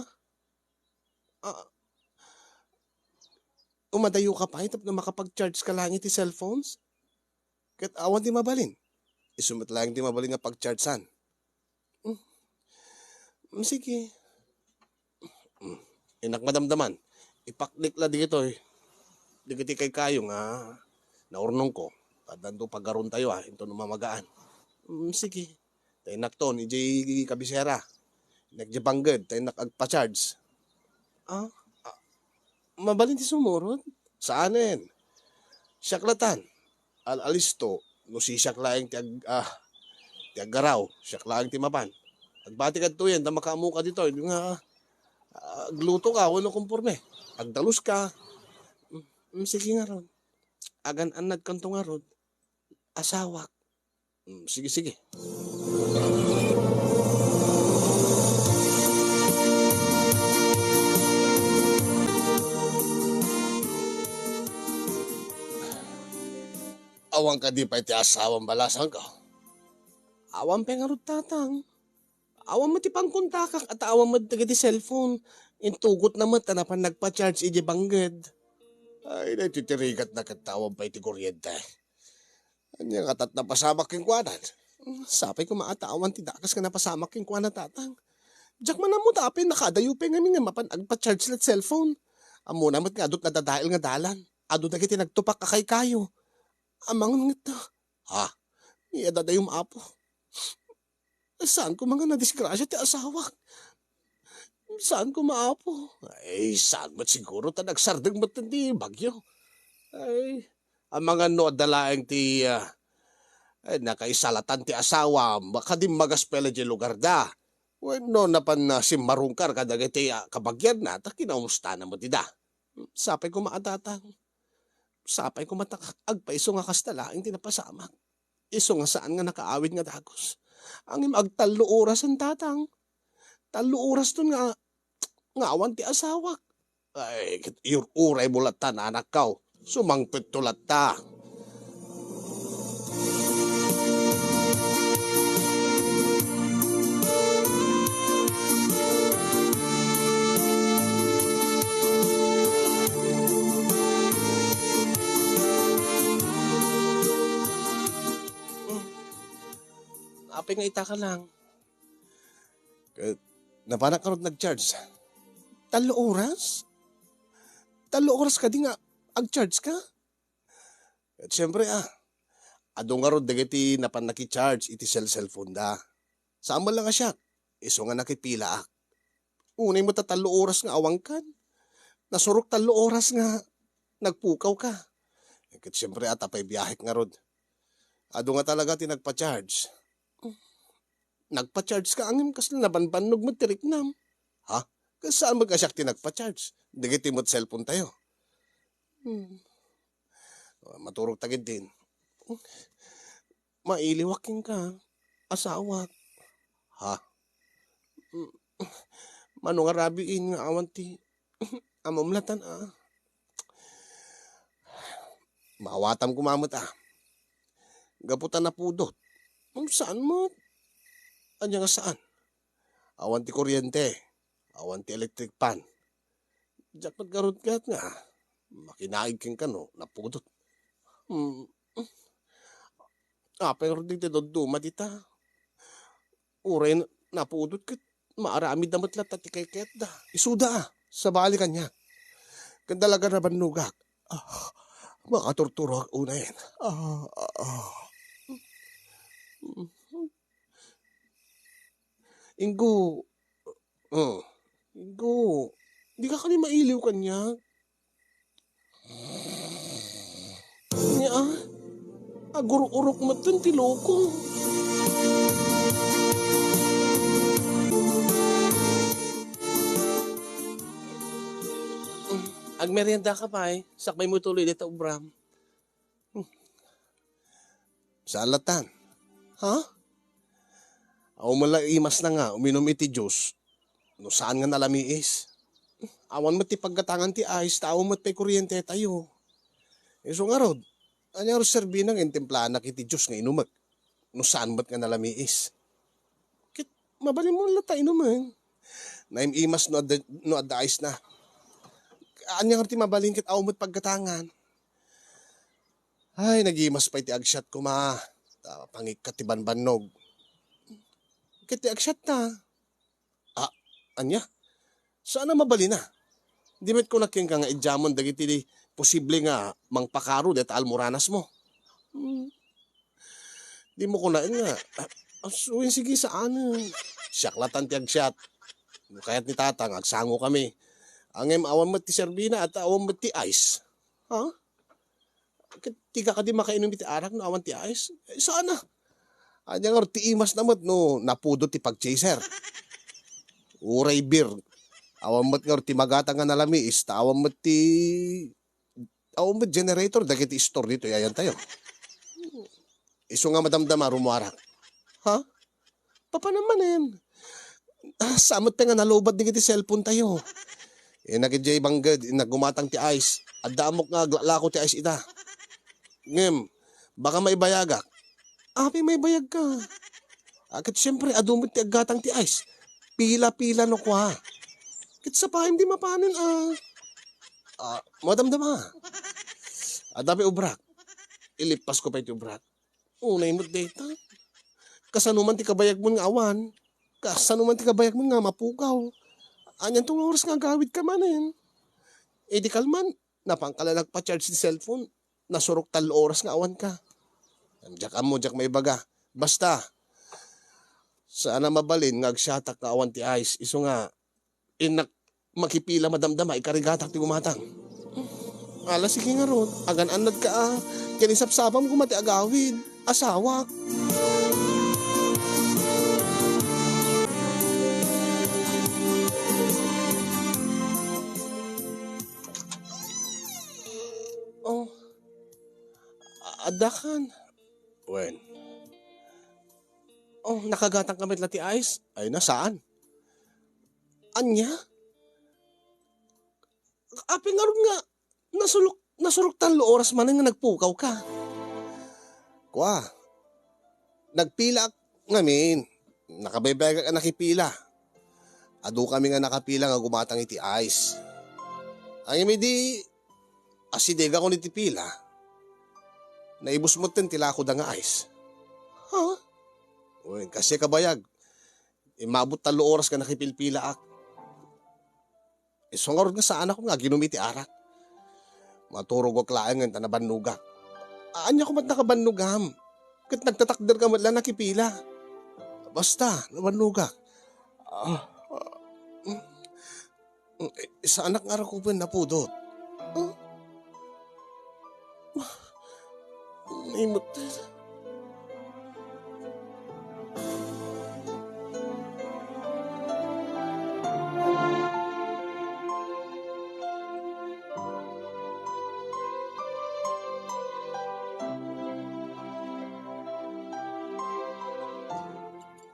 Umadayo ka pa, itap na makapag-charge ka lang iti cellphones? Kat awan di mabalin. Isumat lang di mabalin nga pag-charge san. Sige. Inak madamdaman. Ipaklik la dito Digiti kay kayo nga naurnong ko. Padando pagaron tayo ito numamagaan. Sige. Tayo nakton, ijay kabisera. Nagjabangged, tayo nakagpa-charge. Mabalin ti sumurot? Saanin? Siyaklatan. Alisto, no si siyaklaing ti agaraw, siyaklaing ti mapan. Agbati ka to yan, makamu ka dito. Nga, agluto ka, wano kumpurme. Agdalus ka. Sige nga ron. Agan-anad kanto nga ron. Asawak. Sige. Awang ka di pa iti asawang balasan ka. Awang pengarot tatang. Awang mati pang kontakak at awang mati di cellphone. Intugot na mata na pan nagpa-charge iji bangged. Ay, natitirigat na katawang pa iti kuryente. Anya katat na pasamak king kwanan. Sapay ko maatawan ti dakas ka na pasamak king kwanan tatang. Diyak man mo tapin nakadayo pa nga nga mapan agpa-charge let cellphone. Amo namat nga adot nadadail nga dalan. Adot na kiti nagtupak kakay kayo. Amang ngita. Ha? Iadadayong apo. Saan ko mga nadisgrasya ti asawa? Saan ko maapo? Ay, saan ba't siguro ta nagsardeng matindi bagyo? Ay, ang mga no dalaeng ti nakaisalatan ti asawa, baka di magaspela di lugar da. Bueno, napan simmarungkar kadagiti kabagyan na, ta kinaumusta na mo ti da. Sapay ko maatatang. Sapay ko agpaiso nga kastalaing tinapasamak. Iso nga saan nga nakaawid nga dagos. Ang agtalo oras ang tatang. Talo oras dun nga awan ti asawak. Ay, uray mo latta na anak kaw. Sumangpit to latta. Apay nga ita ka lang. Napanak ka rin nag-charge. 3 oras? 3 oras ka di nga ag-charge ka? At syempre Ado nga ron dagiti napan nakicharge iti cellphone da. Saan man lang nga siya? Iso nga nakipila ak. Unay mo 3 oras nga awang kan. Nasurok 3 oras nga nagpukaw ka. Kat siyempre ata pa'y biyahik nga rod. Ado nga talaga ti nagpa-charge. Nagpa-charge ka angin kas nabanbanog mo tiriknam. Ha? Kas saan mo kasyak ti nagpa-charge? Dagiti mo't cellphone tayo. Maturog tagid din. Mailiwaking ka. Asawa. Ha? Mano nga rabiin nga awan ti amamlatan Maawatam kumamot Gaputan na pudot. Saan mo? Anya nga saan? Awan ti kuryente. Awan ti electric pan. Diyak magkarot kat nga. Makinaig king kano, napudot. Pero di doduma dita. Uray napudot kat. Maarami damat lang tatikay ket da. Isuda sa bali kanya. Kandalaga na banugak. Makaturturo ako unayin. Inggo. Inggo. Di ka kani mailiw kanya. Niya agurok-urok mo ito tiloko. Agmerienda ka pa sakbay mo tuloy dito ubram. Sa alatan. Ha? Aw mala imas na nga, uminom iti Diyos. No saan nga nalamiis? Awan mo ti pagkatangan ti ayos, tao mo ti kuryente tayo. So nga rod, anya ro serbi nang intimplahan na kiti Diyos nga inumak. No saan mo't nga nalamiis? Kit, mabalin mo lang tayo inuman. Naim imas no adda ayos na. Anya nga ti mabalin kit aw mo't pagkatangan. Ay, nag-imas pa iti agsyat ko pangik ka ti banbanog. Kiti agsyat na. Anya? Saan na mabali na? Di met ko naking ka nga idjamon dagiti posible nga mangpakaro det almoranas mo. Di mo kunain nga. Asuin sige saan. Siyaklatan ti agsyat. Kaya't ni tatang agsango kami. Angem awan mo ti serbina at awan mo ti ice. Ha? Tiga ka di makainom iti arak no awan ti ice. Saan na? Anya nga ti imas namot no napudo ti pagchaser. Uray beer. Awan mo't nga ti magata nga nalamiis. Awan mo't generator. Dagiti store dito. Yayan tayo. Iso nga madamdama rumuarak. Ha? Papa naman samot pa nga nalobad din iti cellphone tayo. Nagidjay banggad. Nagumatang ti ice. At damok nga lako ti ice ita. Ngem. Baka may bayagak. Api may bayag ka. Akit siyempre adumot ti agatang ti ice. Pila-pila no kwa. Kit sa paim di mapanin madamdama. Adabi ubrak. Ilipas ko pa iti ubrak. Unay mo't data. Kasanuman ti kabayag mo nga awan. Kasanuman ti kabayag mo nga mapukaw. Anyan tong oras nga gawid ka manin. Di kalman. Napangkala nagpa-charge si cellphone. Nasurok 3 oras nga awan ka. Diyak may baga. Basta. Sana mabalin ngagsyatak na awan ti ice. Iso nga, makipila madamdama, ikarigatak ti gumatang. Ala, sige nga ron. Agan-anad ka Kinisapsapam ko mati agawid. Asawak. Oh. Adakan. Wen. Oh, nakagatang kamit lati ice. Ay, nasaan? Anya? Aping nga ron nga. Nasulok 3 oras man nga nagpukaw ka. Kwa. Nagpila ngamin. Nakabaybay ka nakipila. Adu kami nga nakapila nga gumatang iti ice. Ang imidi, asidega ko niti pila. Naibus mo tila ko da nga ice. Ha? Uy, kasi kabayag. Imabot 3 oras ka nakipilpila ak. Isungorod nga saan ako nga ginumiti arak. Maturog ko klaang nga nabannuga. Anya ko mat nakabanugam. Kat nagtatakder ka man lang nakipila. Basta, nawanuga. Ah, sa anak nga ko pa napudot. Ah, naimot.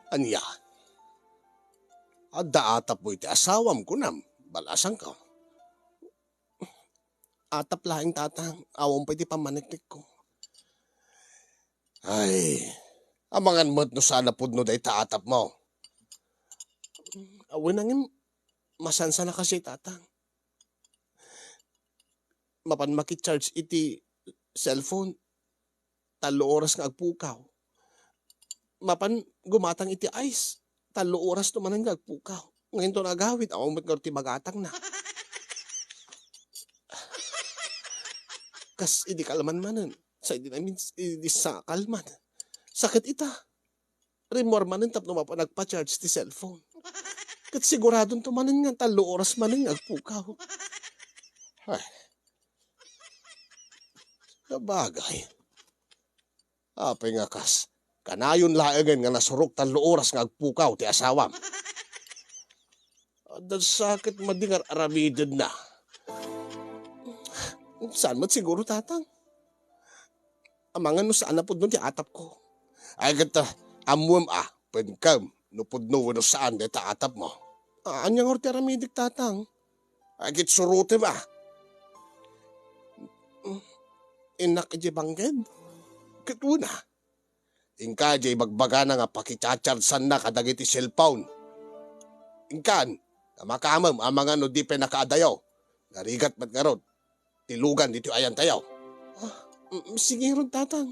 Anya, adda atap mo iti asawam ko nam, balasan ka. Atap lahing tatang, awang pa iti pamaniknik ko. Ay, amangan mo't no sana pudno day taatap mo. Awan nangin, masansa na kasi tatang. Mapan makicharge iti cellphone, 3 oras nga agpukaw. Mapan gumatang iti ice, 3 oras to manang agpukaw. Ngayon to nagawit, awang mo't nga ti magatang na. Kas idi kalman manen, sa idi namin idi sa kalman. Sakit ita. Remor manen tapno nagpa-charge ti cellphone. Kat siguradon to manen nga 3 oras manen agpukaw. Ay. Kabagay. Apay nga kas. Kanayon laengen nga nasurok 3 oras nga agpukaw ti asawam. Adal sakit madingar aramided na. Saan mat siguro tatang? Amangan no saan na po doon ti atap ko. Ay gata, amuam penkam, no po no saan de ta atap mo. Anyang orti aramidik tatang. Ay git surute ba? Inak ije bangged. Katuna. Ingka ije bagbaga na nga pakichacharsan na kadagiti cellphone. Ingkan, makamam amangan no di pe nakaadayaw. Garigat mat garod. Tilugan dito ayan tayo. Sige ron tatang.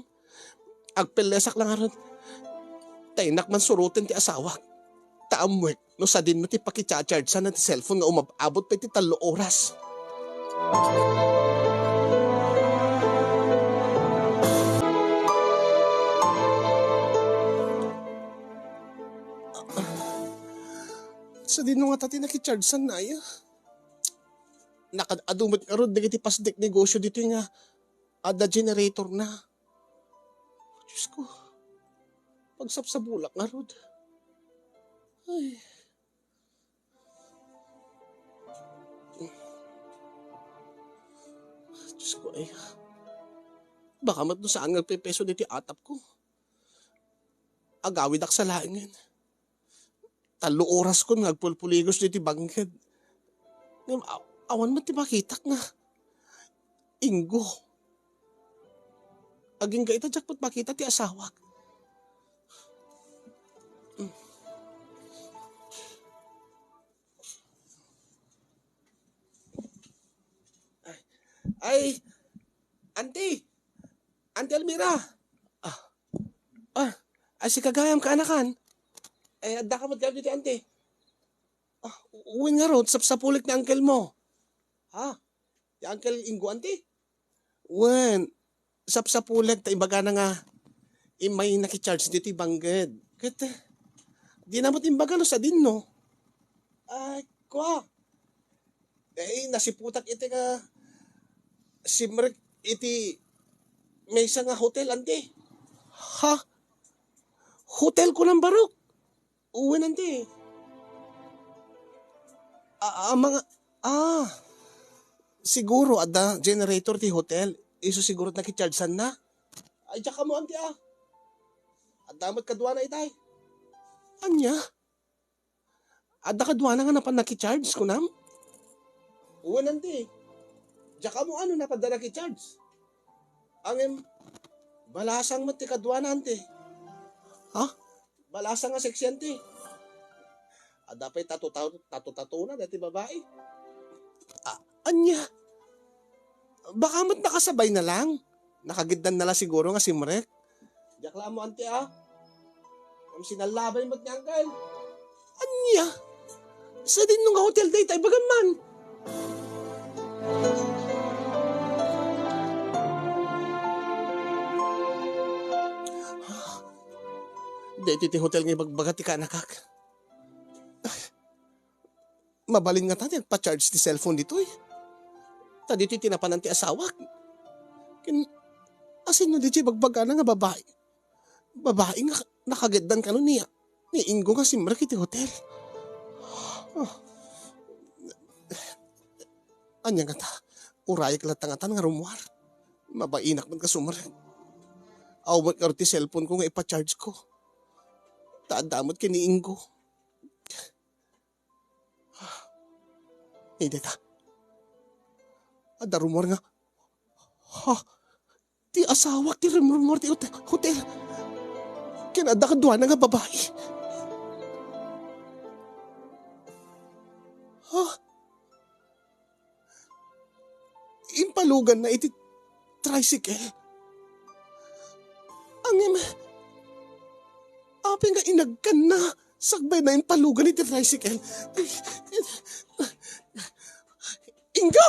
Agpelesak lang aron. Tainak man surutin ti asawa. Taamwek no sa din mo ti pakicharge sa na ti cellphone nga umabot pa ti 3 oras. Sa din nga tati nakicharge sa na ya. Nakadumot nga ron, nagiti pasdik negosyo dito nga, ada generator na. Diyos ko, pagsap sa bulak nga ron. Ay. Diyos ko, ay. Baka mat no saan nga peso dito atap ko. Agawid ak sa laingin. 3 oras ko nagpulpuligos dito bangged. Awan mo ti makitak nga. Inggo. Aging ka ita jakpat makita ti asawak. Ay, Auntie Almira. Ay si kagayam ka anakan. Ay, adda ka matgawin dito, Auntie. Uwin nga ron, sapsapulik ni uncle mo. Ha? Yung Uncle Ingo, Auntie? Wen, sapsapulag ta imbaga na nga imay nakicharge dito ibangged. Kata, di namot imbaga no sa din, no? Ay, kwa. Eh, nasiputak iti nga simrek iti may isa nga hotel, Auntie. Ha? Hotel ko ng barok? Uwen, Auntie. Siguro ada generator ti hotel. Iso siguro nakichargesan na. Ay, tsaka mo, Auntie Adamot kadwa na itay. Anya? Ada kadwa na nga napan nakicharge ko nam? Uwan, Auntie. Tsaka mo ano napan da nakicharge? Angem, balasang mat ti kadwa na, Auntie. Ha? Balasang nga seksi, Auntie. Ada pa'y tato na dati babae. Anya? Baka mat nakasabay na lang. Nakagiddan na lang siguro nga si Mrek. Diyak lang mo, Auntie Ang sinalabay mo't ni Uncle. Anya? Sa din nung hotel date ay bagaman. Dito ti hotel nga bagbagati ka nakak. Mabalin nga tati, pa-charge ti cellphone dito eh. Ta dito tinapanan ti asawa. Asin no dito bagbaga na nga babae. Babae nga nakageddan ka no niya. Ni Ingo nga simrak iti hotel. Oh. Anya nga ta, urayak latangatan nga rumwar. Mabainak man ka sumaran. Awat ka ti cellphone ko nga ipa-charge ko. Taadamot kini Ingo. Hindi ta. Ada rumor nga. Ha? Ti asawa, ti rumor ti hotel. Kinada kadwa na nga babae. Ha? Impalugan na iti tricycle. Angin, api nga inagkan na. Sagbay na impalugan iti tricycle. Ingo!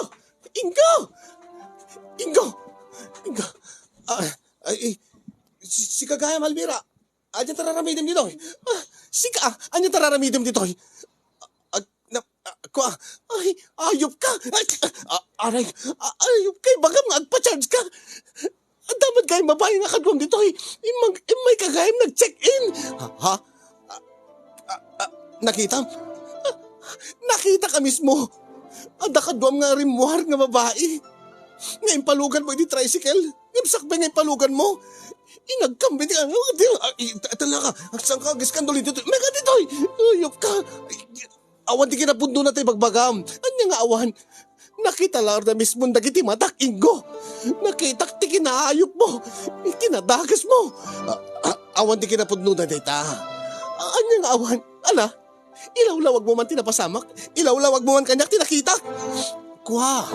Ingo! Ingo! Ingo! Si Kagaya Malmira, anyan tararamidim dito. Sika, anyan tararamidim dito. Ay, ayop ka. Aray, ayop kay bagam nga agpa-charge ka. Dapat kayo babae nga kadwam dito. May kagayam nag-check-in. Ha? Nakita? Nakita ka mismo. Ada kadwam nga rimwar nga babae. Ngayon palugan mo iti tricycle. Ngayon sakbay ngayon palugan mo. Inagkambit ka. Talaga, saan ka giskandol dito? Mega dito. Ayop ka. Awan di kinapundo na tayo bagbagam. Anya nga awan? Nakita lang na mismo dagiti matak, Ingo. Nakita ti kinaayop mo. Kinadagas mo. Awan di kinapundo na tayo ta. Anya nga awan? Ala? Ilawlawag mo man tinapasamak. Ilawlawag mo man kanyak tinakita. Kuha.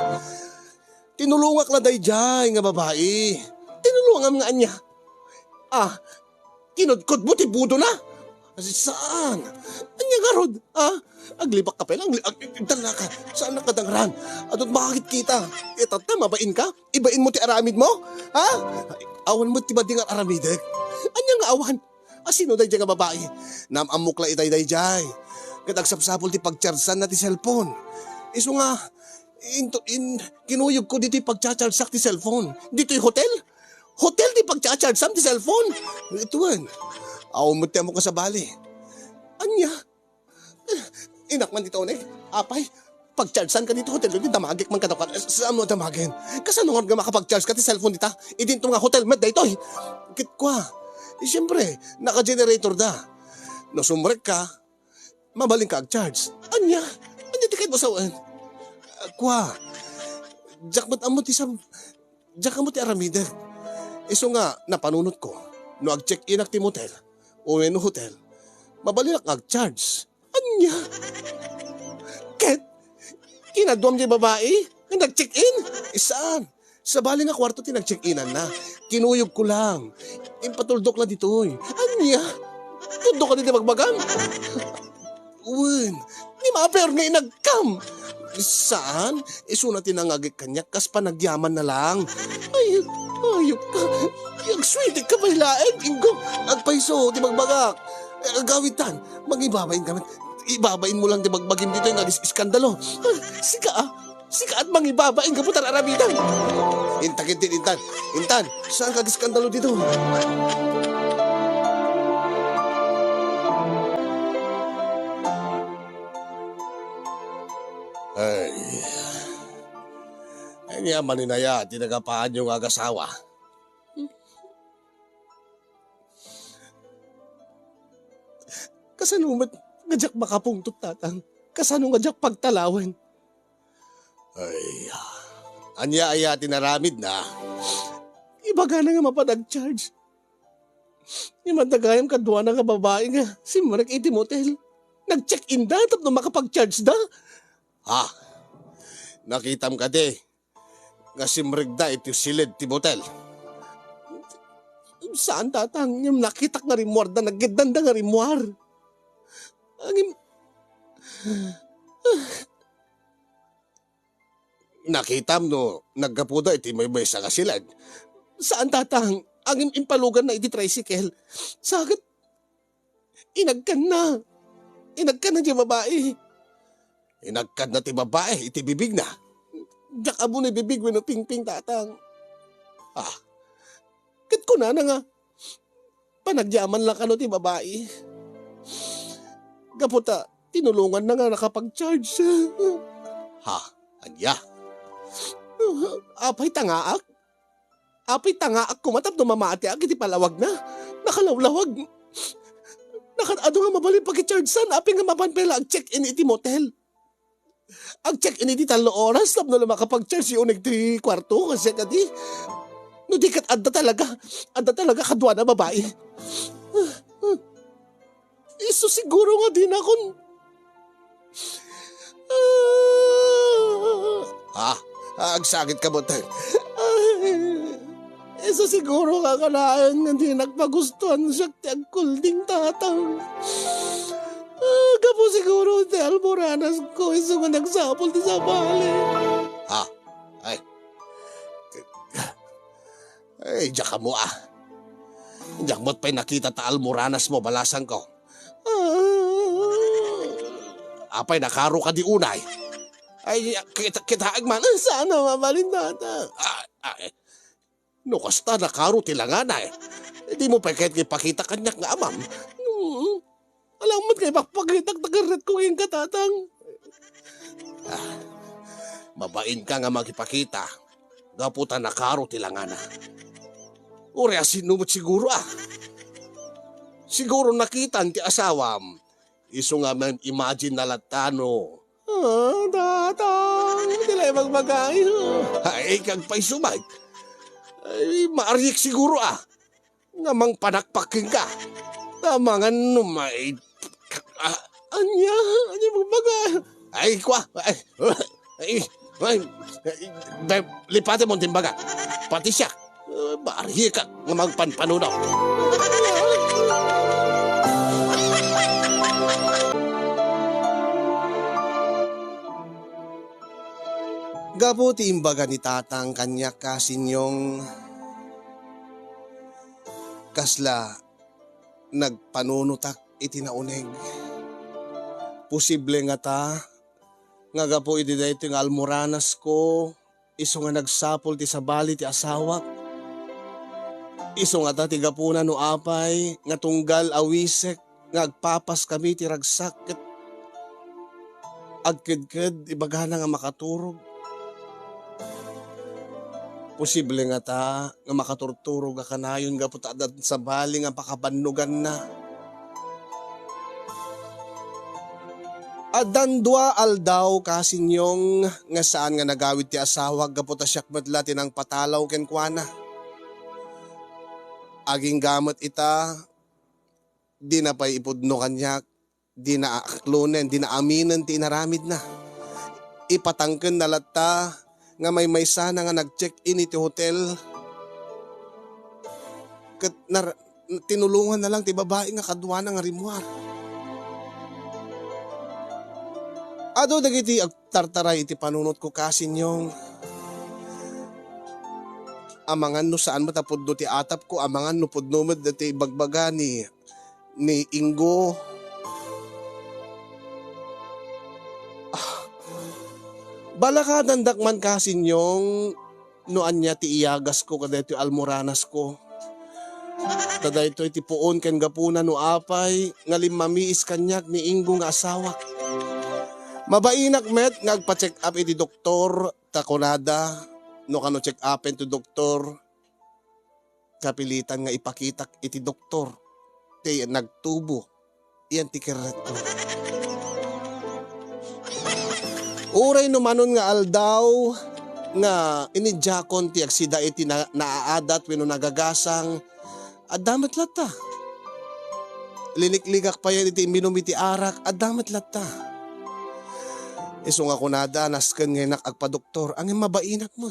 Tinulungak na day jay nga babae. Tinulungan nga anya. Kinudkod mo ti budo na. Saan? Anya nga rod? Aglibak ka pa lang. Dala ka. Saan nakadangran? At bakit kita? Itat na, mabain ka? Ibain mo ti aramid mo? Ha? Awan mo ti bading aramidek? Anya nga awan? Sino day nga babae? Namamukla itay day jay. Kadagsapsapol ti pagcharsan na ti cellphone. Iso nga, kinuyog ko dito yung pagchacharsak ti cellphone. Dito yung hotel? Hotel di pagchacharsan ti cellphone. Ituan. Awan mo ti mo ka sa bali. Anya? Inakman dito unig. Apay, pag-chargean ka dito hotel, di damagik man ka daw ka. Saan mo damagin? Kasano nga makapag-charge ka ti cellphone dita? Idinto nga hotel med dito. Kit kwa. Siyempre, naka-generator da. No sumrek ka, mabaling ka ag-charge. Anya? Anya di kahit masawaan? Kwa. Jakmat amo ti aramida. Iso nga, napanunot ko. No ag-check-in ak ti motel. O no hotel. Mabaling ag-charge. Anya? Ket? Kinadwam di babae? Nag-check-in? Saan? Sa bali nga kwarto tinag-check-inan na. Kinuyog ko lang. Impatuldok na dito. Anya? Tuldok ka dito magbagam? Uwan. Ni maper nga inagkam. Saan? Iso na tinangagik kanyak kas panagyaman na lang. Ayok ka. Yung sweetie ka bailain. Ingo. Agpaiso. Di magbagak. Gawitan. Mag-ibabain kami. Ibabain mo lang di magbagim dito yung iskandalo. Sika at mangibabain ka po tararamitan. Intan, saan ka iskandalo dito? Ay niya maninaya, tinagapaan yung agasawa. Kasanumat ngajak makapungtot tatang. Kasano ngajak pagtalawan. Ay, anya tinaramid na. Ibaga na nga mapanag-charge. Imantagayam kadwa na nga babae nga. Si Marek iti motel. Nag-check-in da tapos makapag-charge da. Nakitam ka de. Nga si Marek da iti silid ti motel. Saan tatang? Yung nakitak nga rimwar da. Naggedan da nga rimwar. Nakitam no, nagkapuda iti may sa kasilad. Saan tatang? Ang impalugan na iti tricycle. Sakit. Inagkan na. Inagkan na di babae. Inagkan na ti babae, iti bibig na. Diyak abo na bibig wano pingping tatang. Kit ko na nga. Panagyaman lang kano ti babae. Gaputa, tinulungan na nga nakapag-charge. Anya? Apay tangaak? Apay tangaak kumatap no mamati ak iti palawag na. Nakalawlawag. Nakadado nga mabalin pag-charge san. Apay nga mapanpela ag check-in iti motel. Ag check-in iti 3 oras. Tapno na makapag-charge yung unig ti kwarto. Kasi kadi. No di kat adda talaga. Adda talaga kadwa na babae. Iso siguro nga din akong. Agsakit ka mo tayo. Iso siguro nga kalayan nga di nagpagustuhan siya ti agkulding tatang. Kapo siguro ti almoranas ko iso nga nagsapol ti sabali. Ay, diyak ka mo Diyak mo't pa'y nakita ta almoranas mo balasan ko. Apay nakaro ka di unay. Ay, kita agman. Sana mabalin tata. No, kasta nakaro tilangan na Hindi mo pa kahit ipakita kanyak nga amam. Alam mo't kayo pakpakita tagaret ko yung katatang. Mabain ka nga magipakita. Gaputa nakaro tilangan na. Uri asinumot siguro Siguro nakita ti asawam. Iso nga man imagine na latano. Tatang, hindi lang magbagay. Ay, kag pa'y sumag. Ay, maarik siguro Nga mang panakpaking ka. Tamangan numay. Anya magbagay. Ay, kwa. Lipate mo timbaga. Pati siya. Maarik ka nga magpanpanunaw. Gabuti imbaga ni tatang kanya kasinyong kasla nagpanunutak iti nauneg. Posible nga ta nga gapo iti dayto nga almoranas ko iso nga nagsapol ti sabali ti asawak. Iso nga ta ti gapuna no apay nga tunggal awisek nga agpapas kami ti ragsak ket agked-ked ibagana nga makaturog. Posible nga ta nga makaturturog ka kanayon nga puta sa bali nga pakabannugan na. Adan dua aldaw kasinyong nga saan nga nagawid ti asawag gaputa siyak madla tinang patalaw kenkwana. Aging gamot ita, di na pa'y ipudno kanyak, di na aklunen, di na aminen ti inaramid na. Ipatangken na latta nga may sana nga nag-check-in iti hotel. Tinulungan na lang ti babae nga kadwa na nga rimwar. Ado dagiti agtartaray iti panunot ko kasinyong. Amangan no saan matapudno ti atap ko, amangan no pudno med dati bagbaga ni Ingo. Balaka dandakman kasinyong no anya ti iyagas ko kada iti almoranas ko. Tada ito iti puon ken gapuna no apay nga limamiis kanyak ni Ingo nga asawa. Mabainak met ngagpa-check up iti doktor takunada no kano check upin to doktor. Kapilitan nga ipakitak iti doktor. Ti nagtubo. Iyan ti kereto. Uray numanon nga aldaw nga inidjakon ti agsida iti naaadat wenno nagagasang adamet latta. Linikligak pa yan iti minum iti arak adamet latta. Iso nga kunada nasken nga nakagpa-doktor ang mabainak mo.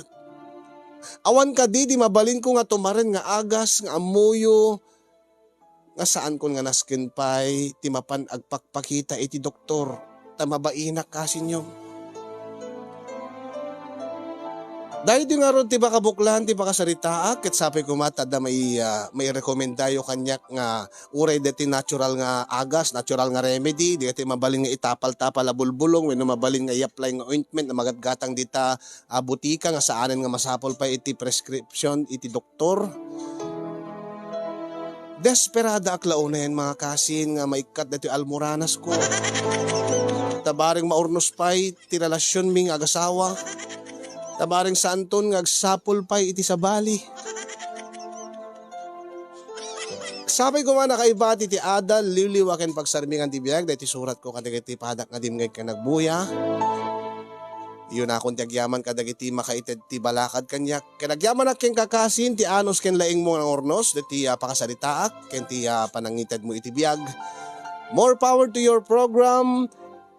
Awan ka di mabalin ko nga tumaren nga agas nga amuyo nga saan kon nga nasken pay ti mapan agpakpakita iti doktor ta mabainak kasinyo. Dahil di nga ron ti baka buklan, ti baka saritaak, ket sabi ko mata da may rekomendayo kanyak nga uray deti natural nga agas, natural nga remedy, di iti mabalin nga itapal-tapal a bulbulong, wenno mabalin nga i-apply nga ointment na magatgatang dita butika nga saanen nga masapol pa iti prescription iti doktor. Desperada aklaunen mga kasin nga maikat dati almoranas ko. Tabaring maurnos pa'y ti relasyon ming agasawa. Tabaring santon nga agsapol pa'y iti sabali. Sabi ko man nakaibati ti adal liwliwaken pagsarmingan ti biyag dahil ti surat ko kadagiti padak nga dimngay ka nagbuya. Iyon akong ti agyaman kadagiti makaited ti balakad kanyak. Kanagyaman ak ken kakasin ti anos ken laing mo ng ornos dati pakasaritaak ken ti panangited mo iti biyag. More power to your program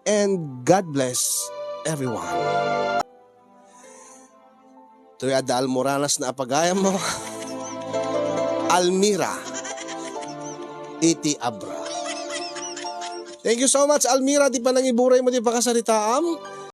and God bless everyone. Ito'y ada Almoranas na apagayam mo. Almira iti Abra. Thank you so much Almira, di pa nangiburay mo di pakasaritaam.